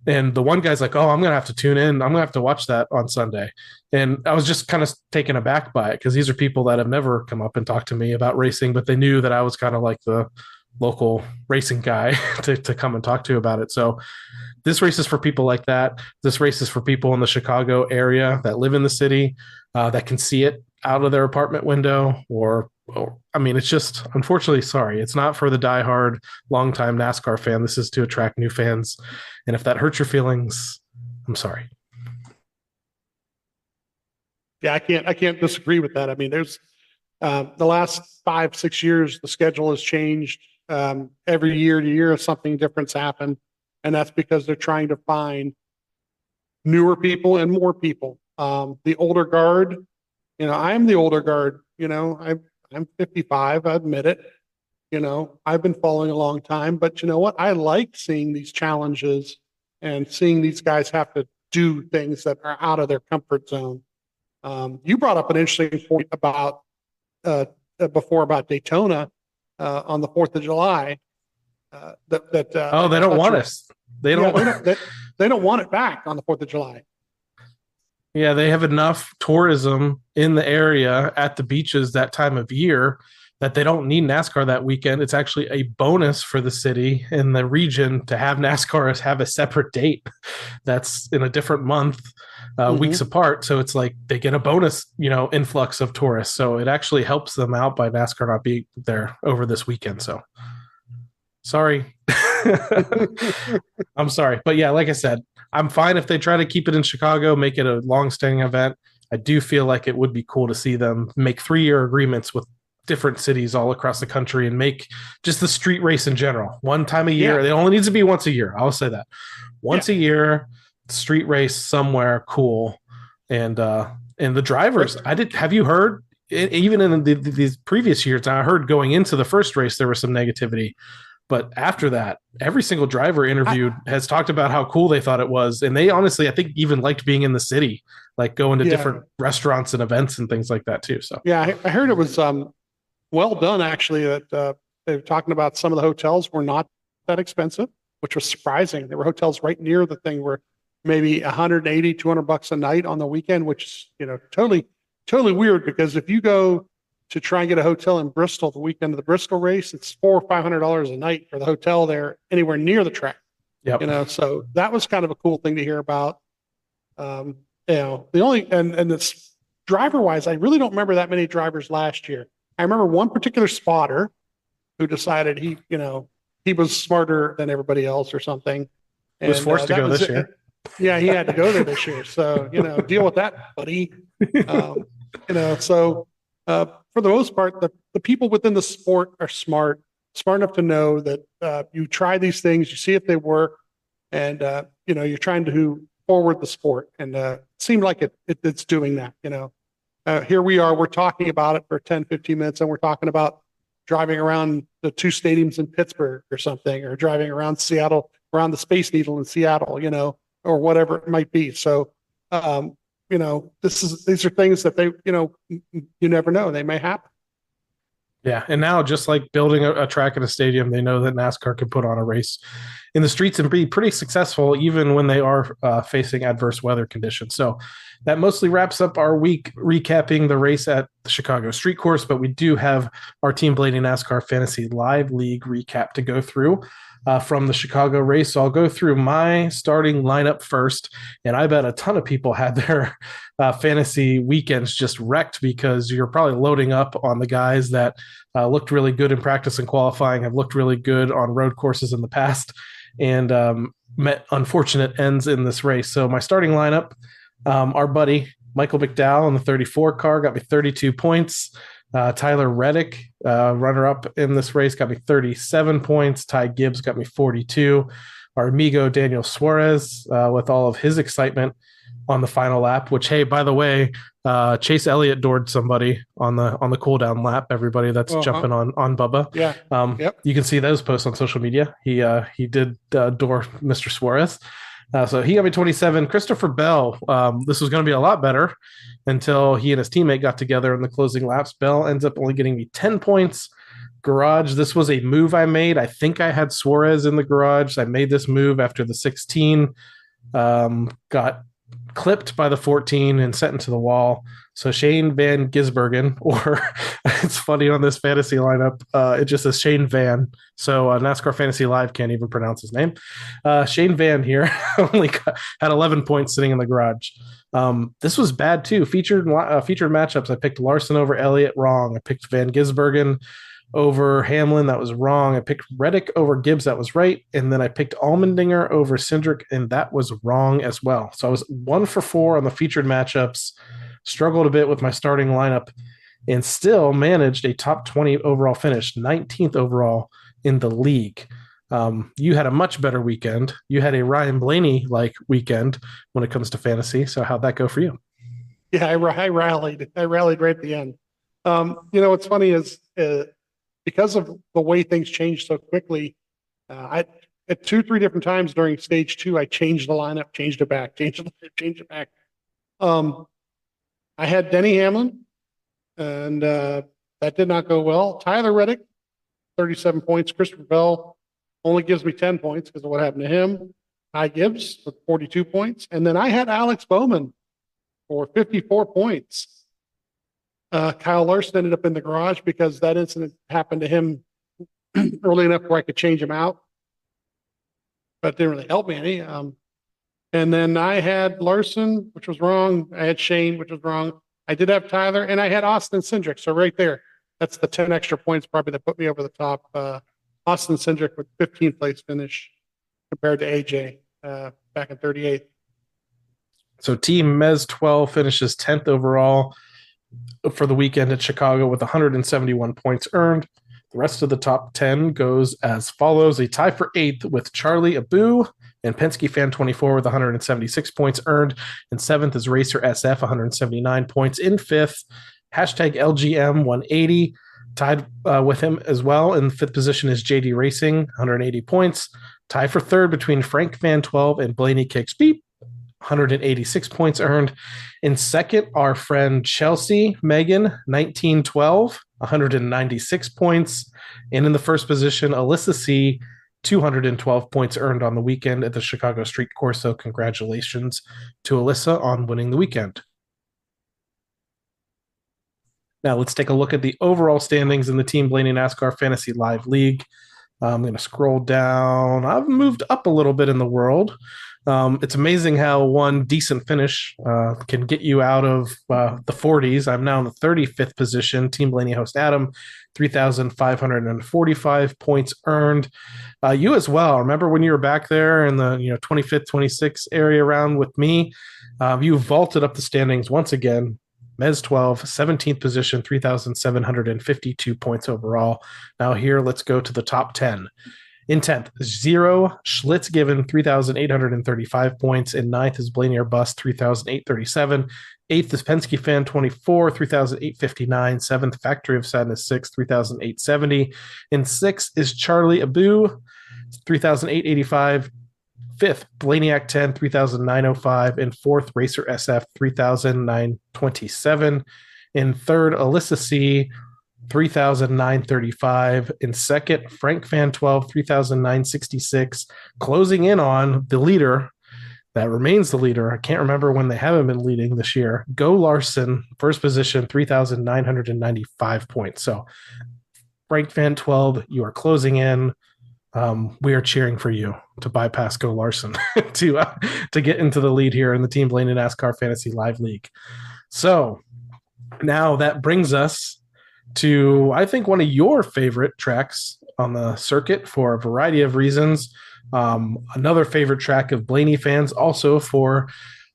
And the one guy's like, oh, I'm going to have to tune in. I'm going to have to watch that on Sunday. And I was just kind of taken aback by it because these are people that have never come up and talked to me about racing, but they knew that I was kind of like the local racing guy to come and talk to about it. So this race is for people like that. This race is for people in the Chicago area that live in the city, that can see it out of their apartment window, or I mean, it's just, unfortunately, sorry, it's not for the diehard, longtime NASCAR fan. This is to attract new fans, and if that hurts your feelings, I'm sorry. Yeah, I can't disagree with that. I mean, there's the last 5-6 years, the schedule has changed. Every year to year, something different's happened, and that's because they're trying to find newer people and more people. The older guard, I'm the older guard. I'm 55. I admit it. I've been following a long time, but you know what? I like seeing these challenges and seeing these guys have to do things that are out of their comfort zone. You brought up an interesting point about before about Daytona on the 4th of July. They don't want us. They don't want it back on the 4th of July. Yeah, they have enough tourism in the area at the beaches that time of year that they don't need NASCAR that weekend. It's actually a bonus for the city and the region to have NASCAR have a separate date that's in a different month, weeks apart. So it's like they get a bonus, influx of tourists. So it actually helps them out by NASCAR not being there over this weekend. So sorry. I'm sorry. But yeah, like I said, I'm fine if they try to keep it in Chicago, make it a long-standing event. I do feel like it would be cool to see them make 3-year agreements with different cities all across the country and make just the street race in general one time a year. It only needs to be once a year. I'll say that once a year, street race somewhere cool. And the drivers, have you heard, even in these previous years, I heard going into the first race, there was some negativity. But after that, every single driver interviewed has talked about how cool they thought it was. And they honestly, I think, even liked being in the city, like going to different restaurants and events and things like that too. So yeah, I heard it was well done, actually, that they were talking about some of the hotels were not that expensive, which was surprising. There were hotels right near the thing where maybe $180, $200 a night on the weekend, which is, totally weird, because if you go to try and get a hotel in Bristol the weekend of the Bristol race, it's $400 or $500 a night for the hotel there anywhere near the track. Yep. So that was kind of a cool thing to hear about. The only, and it's driver wise, I really don't remember that many drivers last year. I remember one particular spotter who decided he was smarter than everybody else or something. He was forced to go this year. Yeah, he had to go there this year. So, deal with that, buddy. For the most part, the people within the sport are smart enough to know that you try these things, you see if they work, and you're trying to forward the sport. And it seemed like it's doing that. Here we are, we're talking about it for 10, 15 minutes, and we're talking about driving around the 2 stadiums in Pittsburgh or something, or driving around Seattle, around the Space Needle in Seattle, or whatever it might be. So, these are things that they, you never know, they may happen. Yeah. And now, just like building a track at a stadium, they know that NASCAR can put on a race in the streets and be pretty successful, even when they are facing adverse weather conditions. So that mostly wraps up our week recapping the race at the Chicago Street Course, but we do have our Team Blaney NASCAR Fantasy Live League recap to go through from the Chicago race. So I'll go through my starting lineup first, and I bet a ton of people had their fantasy weekends just wrecked, because you're probably loading up on the guys that looked really good in practice and qualifying, have looked really good on road courses in the past, and met unfortunate ends in this race. So my starting lineup, our buddy Michael McDowell in the 34 car got me 32 points. Tyler Reddick, runner-up in this race, got me 37 points. Ty Gibbs got me 42. Our amigo Daniel Suarez, with all of his excitement on the final lap, which, hey, by the way, Chase Elliott doored somebody on the cool down lap. Everybody that's jumping on Bubba. Yeah. You can see those posts on social media. He did door Mr. Suarez. So he got me 27. Christopher Bell, this was going to be a lot better until he and his teammate got together in the closing laps. Bell ends up only getting me 10 points. Garage, this was a move I made. I think I had Suarez in the garage. I made this move after the 16. Got clipped by the 14 and sent into the wall. So Shane Van Gisbergen, or it's funny on this fantasy lineup, it just says Shane Van. So NASCAR Fantasy Live can't even pronounce his name. Shane Van here had 11 points sitting in the garage. This was bad too. Featured matchups. I picked Larson over Elliott, wrong. I picked Van Gisbergen over Hamlin, that was wrong. I picked Reddick over Gibbs, that was right. And then I picked Allmendinger over Cindric, and that was wrong as well. So I was 1 for 4 on the featured matchups, struggled a bit with my starting lineup, and still managed a top 20 overall finish, 19th overall in the league. You had a much better weekend. You had a Ryan Blaney-like weekend when it comes to fantasy. So how'd that go for you? Yeah, I rallied. I rallied right at the end. What's funny is because of the way things changed so quickly, I at 2-3 different times during stage 2, I changed the lineup, changed it back, changed it back. I had Denny Hamlin, and that did not go well. Tyler Reddick, 37 points. Christopher Bell only gives me 10 points because of what happened to him. Ty Gibbs with 42 points. And then I had Alex Bowman for 54 points. Kyle Larson ended up in the garage because that incident happened to him early enough where I could change him out. But it didn't really help me any. And then I had Larson, which was wrong. I had Shane, which was wrong. I did have Tyler, and I had Austin Cindric. So right there, that's the 10 extra points probably that put me over the top. Austin Cindric with 15th place finish compared to AJ back in 38th. So Team Mez 12 finishes 10th overall for the weekend at Chicago with 171 points earned. The rest of the top 10 goes as follows. A tie for 8th with Charlie Abu and Penske Fan 24 with 176 points earned. And 7th is Racer SF, 179 points. In 5th, hashtag LGM 180, tied with him as well. In 5th position is JD Racing, 180 points. Tie for 3rd between Frank Fan 12 and Blaney Kicks Beep, 186 points earned. In 2nd, our friend Chelsea Megan, 1912, 196 points. And in the 1st position, Alyssa C, 212 points earned on the weekend at the Chicago Street Course. So congratulations to Alyssa on winning the weekend. Now let's take a look at the overall standings in the Team Blaney NASCAR Fantasy Live League. I'm going to scroll down. I've moved up a little bit in the world. It's amazing how one decent finish can get you out of the 40s. I'm now in the 35th position. Team Blaney host Adam, 3,545 points earned. You as well. Remember when you were back there in the 25th, 26th area round with me? You vaulted up the standings once again. Mez 12, 17th position, 3,752 points overall. Now here, let's go to the top 10. In 10th, Zero Schlitz given 3,835 points. In 9th is Blaney or Bust, 3,837. 8th is Penske Fan 24, 3,859. 7th, Factory of Sadness 6, 3,870. In 6th is Charlie Abu, 3,885. 5th, Blaneyac 10, 3,905. And 4th, Racer SF, 3,927. In 3rd, Alyssa C, 3,935. In 2nd, Frank Fan 12, 3,966. Closing in on the leader that remains the leader. I can't remember when they haven't been leading this year. Go Larson, 1st position, 3,995 points. So Frank Fan 12, you are closing in. We are cheering for you to bypass Go Larson to get into the lead here in the Team Blaney NASCAR Fantasy Live League. So now that brings us to, I think, one of your favorite tracks on the circuit for a variety of reasons. Another favorite track of Blaney fans, also for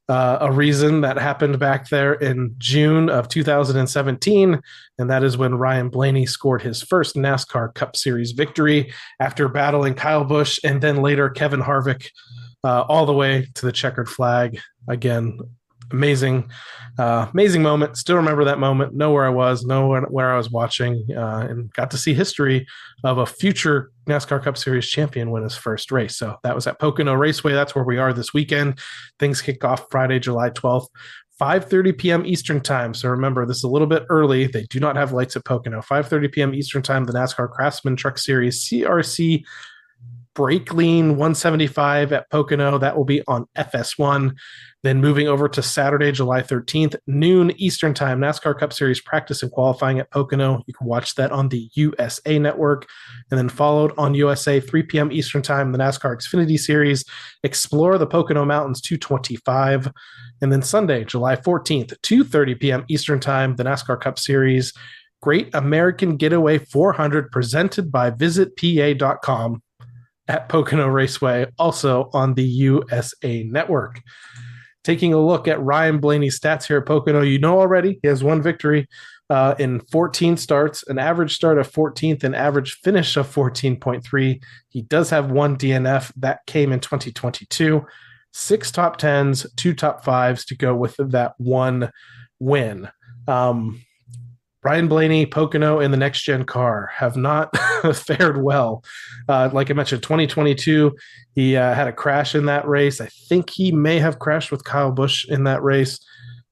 a reason that happened back there in June of 2017, and that is when Ryan Blaney scored his first NASCAR Cup Series victory after battling Kyle Busch and then later Kevin Harvick all the way to the checkered flag. Again, amazing moment. Still remember that moment. Know where I was, know where I was watching, and got to see history of a future NASCAR Cup Series champion win his first race. So that was at Pocono Raceway. That's where we are this weekend. Things kick off Friday, July 12th, 5:30 p.m. Eastern time. So remember, this is a little bit early. They do not have lights at Pocono. 5:30 p.m. Eastern time, the NASCAR Craftsman Truck Series CRC Break Lean 175 at Pocono. That will be on FS1. Then moving over to Saturday, July 13th, noon Eastern Time, NASCAR Cup Series practice and qualifying at Pocono. You can watch that on the USA Network. And then followed on USA, 3 p.m. Eastern Time, the NASCAR Xfinity Series, Explore the Pocono Mountains 225. And then Sunday, July 14th, 2:30 p.m. Eastern Time, the NASCAR Cup Series, Great American Getaway 400, presented by VisitPA.com at Pocono Raceway, also on the USA Network. Taking a look at Ryan Blaney's stats here at Pocono, you know already he has one victory in 14 starts, an average start of 14th, an average finish of 14.3. He does have one DNF that came in 2022, 6 top 10s, 2 top 5s to go with that one win. Ryan Blaney, Pocono, and the next gen car have not fared well. Like I mentioned, 2022, he had a crash in that race. I think he may have crashed with Kyle Busch in that race.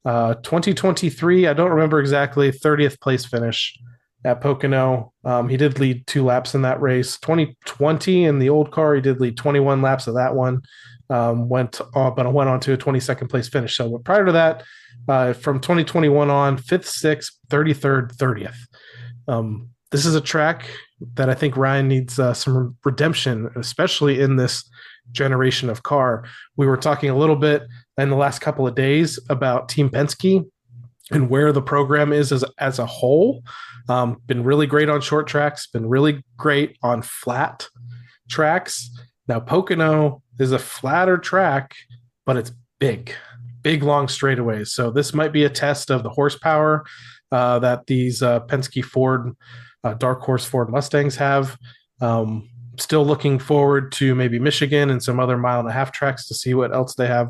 2023, I don't remember exactly, 30th place finish at Pocono. He did lead 2 laps in that race. 2020 in the old car, he did lead 21 laps of that one. Went on to a 22nd place finish. So prior to that, from 2021 on, 5th, 6th, 33rd, 30th. This is a track that I think Ryan needs some redemption, especially in this generation of car. We were talking a little bit in the last couple of days about Team Penske and where the program is as a whole. Been really great on short tracks, been really great on flat tracks. Now, Pocono is a flatter track, but it's big, long straightaways. So this might be a test of the horsepower that these Penske Ford, Dark Horse Ford Mustangs have. Still looking forward to maybe Michigan and some other 1.5 mile tracks to see what else they have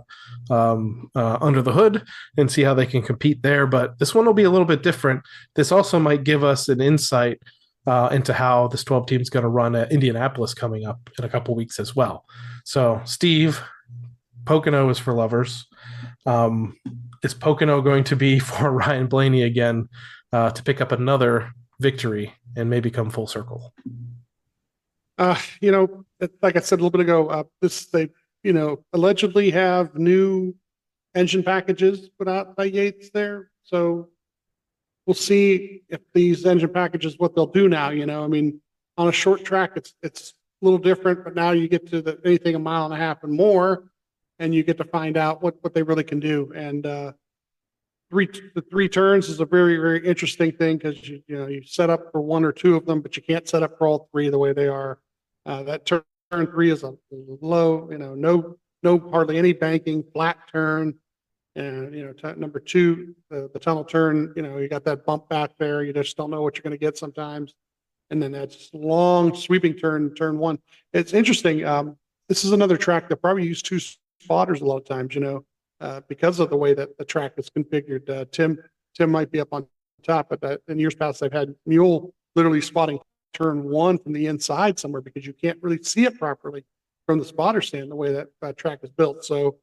under the hood and see how they can compete there. But this one will be a little bit different. This also might give us an insight into how this 12 team is going to run at Indianapolis coming up in a couple weeks as well. So, Steve, Pocono is for lovers. Is Pocono going to be for Ryan Blaney again to pick up another victory and maybe come full circle? Like I said a little bit ago, they allegedly have new engine packages put out by Yates there. So we'll see if these engine packages, what they'll do now. On a short track, it's a little different, but now you get to anything 1.5 miles and more, and you get to find out what they really can do. And the 3 turns is a very, very interesting thing because you set up for 1 or 2 of them, but you can't set up for all 3 the way they are. That turn 3 is a low, no hardly any banking, flat turn. And number 2, the tunnel turn, you got that bump back there. You just don't know what you're going to get sometimes. And then that's long sweeping turn 1. It's interesting. This is another track that probably use 2 spotters a lot of times, because of the way that the track is configured. Tim might be up on top, but in years past, I've had Mule literally spotting turn 1 from the inside somewhere because you can't really see it properly from the spotter stand the way that track is built. So,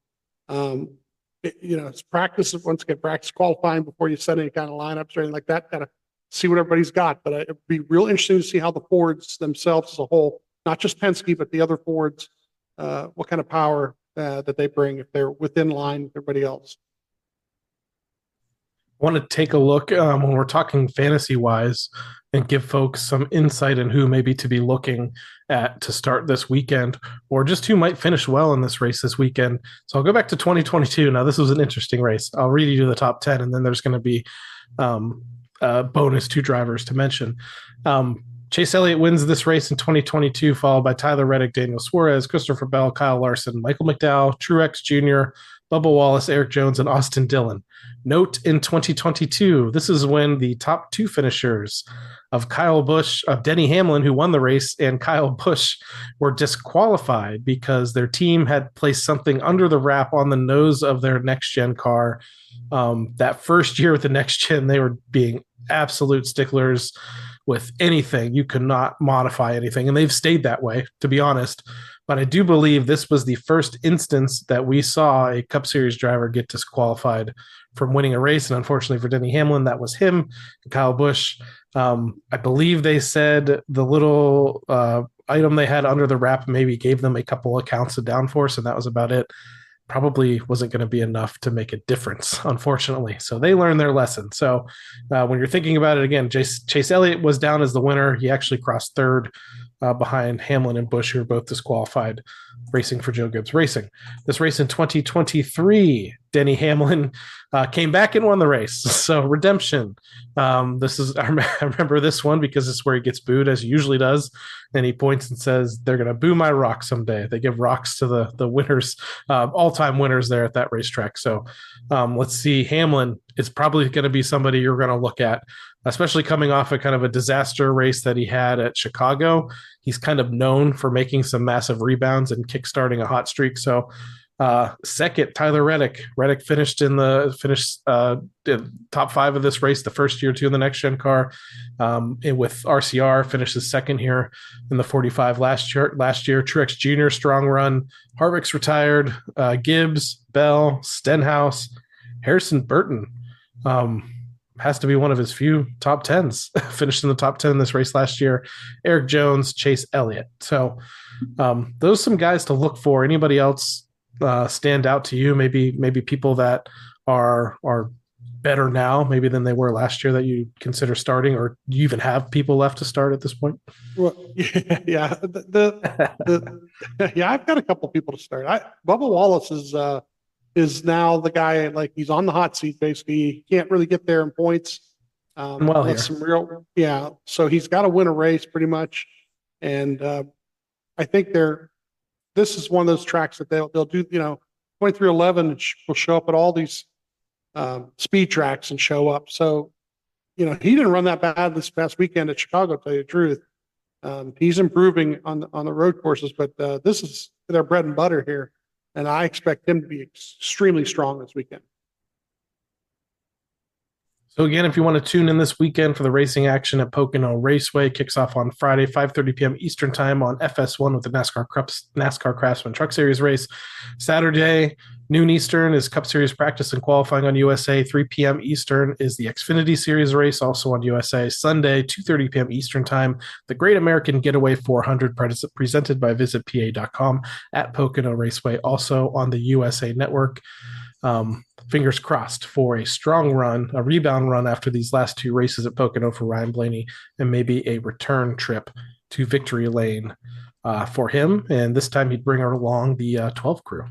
it's practice. Once again, practice qualifying before you set any kind of lineups or anything like that. Got to see what everybody's got. But it'd be real interesting to see how the Fords themselves as a whole, not just Penske, but the other Fords, what kind of power that they bring if they're within line with everybody else. I want to take a look when we're talking fantasy wise and give folks some insight in who maybe to be looking at to start this weekend, or just who might finish well in this race this weekend. So I'll go back to 2022. Now, this was an interesting race. I'll read you the top 10, and then there's going to be bonus 2 drivers to mention. Chase Elliott wins this race in 2022, followed by Tyler Reddick, Daniel Suarez, Christopher Bell, Kyle Larson, Michael McDowell, Truex Jr., Bubba Wallace, Eric Jones, and Austin Dillon. Note in 2022, this is when the top 2 finishers of Denny Hamlin, who won the race, and Kyle Busch were disqualified because their team had placed something under the wrap on the nose of their next-gen car. That first year with the next-gen, they were being absolute sticklers with anything. You could not modify anything, and they've stayed that way, to be honest. But I do believe this was the first instance that we saw a Cup Series driver get disqualified from winning a race. And unfortunately for Denny Hamlin, that was him, Kyle Busch. I believe they said the little item they had under the wrap maybe gave them a couple of counts of downforce, and that was about it. Probably wasn't going to be enough to make a difference, unfortunately. So they learned their lesson. So when you're thinking about it again, Chase Elliott was down as the winner. He actually crossed third behind Hamlin and Busch, who were both disqualified, racing for Joe Gibbs Racing. This race in 2023, Denny Hamlin came back and won the race. So redemption. I remember this one because it's where he gets booed, as he usually does. And he points and says, they're going to boo my rock someday. They give rocks to the winners, all-time winners there at that racetrack. So let's see. Hamlin is probably going to be somebody you're going to look at, especially coming off a kind of a disaster race that he had at Chicago. He's kind of known for making some massive rebounds and kickstarting a hot streak. So second, Tyler Reddick. Reddick finished in the top 5 of this race the first year, too, in the next gen car. And with RCR, finishes second here in the 45 last year. Truex Jr., strong run. Harvick's retired. Gibbs, Bell, Stenhouse, Harrison Burton. Has to be one of his few top 10s. Finished in the top 10 in this race last year. Eric Jones, Chase Elliott. So those are some guys to look for. Anybody else stand out to you? Maybe people that are better now, maybe than they were last year, that you consider starting, or do you even have people left to start at this point? Well, yeah, I've got a couple people to start. Bubba Wallace is now the guy, like, he's on the hot seat, basically. He can't really get there in points. So he's got to win a race pretty much. And I think this is one of those tracks that they'll do, 2311 will show up at all these speed tracks and show up. So, he didn't run that bad this past weekend at Chicago, to tell you the truth. He's improving on the road courses, but this is their bread and butter here. And I expect him to be extremely strong this weekend. So again, if you want to tune in this weekend for the racing action at Pocono Raceway, kicks off on Friday, 5:30 p.m. Eastern time on FS1 with the NASCAR Craftsman Truck Series race. Saturday, noon Eastern is Cup Series practice and qualifying on USA. 3 p.m. Eastern is the Xfinity Series race, also on USA. Sunday, 2:30 p.m. Eastern time, the Great American Getaway 400 presented by VisitPA.com at Pocono Raceway, also on the USA Network. Fingers crossed for a strong run, a rebound run after these last 2 races at Pocono for Ryan Blaney, and maybe a return trip to victory lane for him. And this time he'd bring along the 12 crew.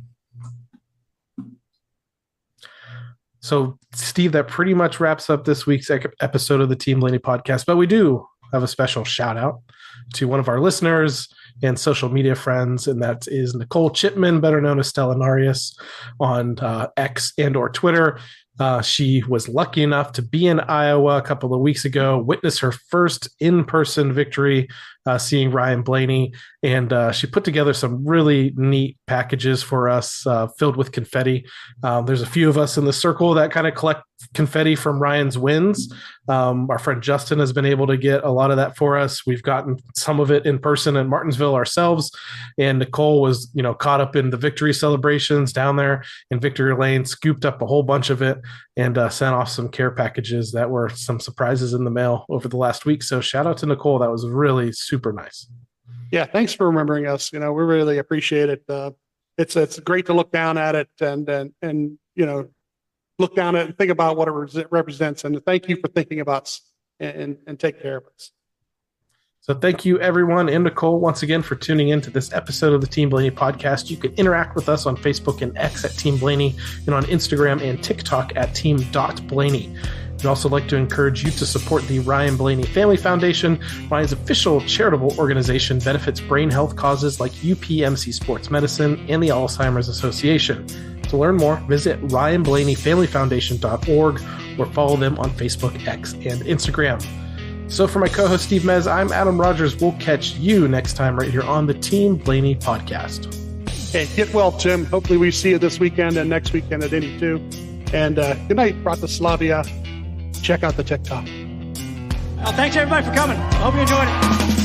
So, Steve, that pretty much wraps up this week's episode of the Team Blaney podcast. But we do have a special shout out to one of our listeners and social media friends, and that is Nicole Chipman, better known as Stella Narius, on X and or Twitter. She was lucky enough to be in Iowa a couple of weeks ago, witness her first in-person victory, seeing Ryan Blaney, and she put together some really neat packages for us filled with confetti. There's a few of us in the circle that kind of collect confetti from Ryan's wins. Our friend Justin has been able to get a lot of that for us. We've gotten some of it in person in Martinsville ourselves, and Nicole was, caught up in the victory celebrations down there in Victory Lane, scooped up a whole bunch of it, and sent off some care packages that were some surprises in the mail over the last week. So shout out to Nicole. That was really super nice. Yeah, thanks for remembering us. We really appreciate it. It's great to look down at it and look down at it and think about what it represents. And thank you for thinking about us and take care of us. So thank you, everyone, and Nicole, once again, for tuning in to this episode of the Team Blaney podcast. You can interact with us on Facebook and X at Team Blaney, and on Instagram and TikTok at Team.Blaney. We'd also like to encourage you to support the Ryan Blaney Family Foundation. Ryan's official charitable organization benefits brain health causes like UPMC Sports Medicine and the Alzheimer's Association. To learn more, visit RyanBlaneyFamilyFoundation.org or follow them on Facebook, X, and Instagram. So for my co-host Steve Mez, I'm Adam Rogers. We'll catch you next time right here on the Team Blaney podcast. Hey, get well, Tim. Hopefully we see you this weekend and next weekend at Indy 2. And good night, Bratislavia. Check out the TikTok. Well, thanks everybody for coming. I hope you enjoyed it.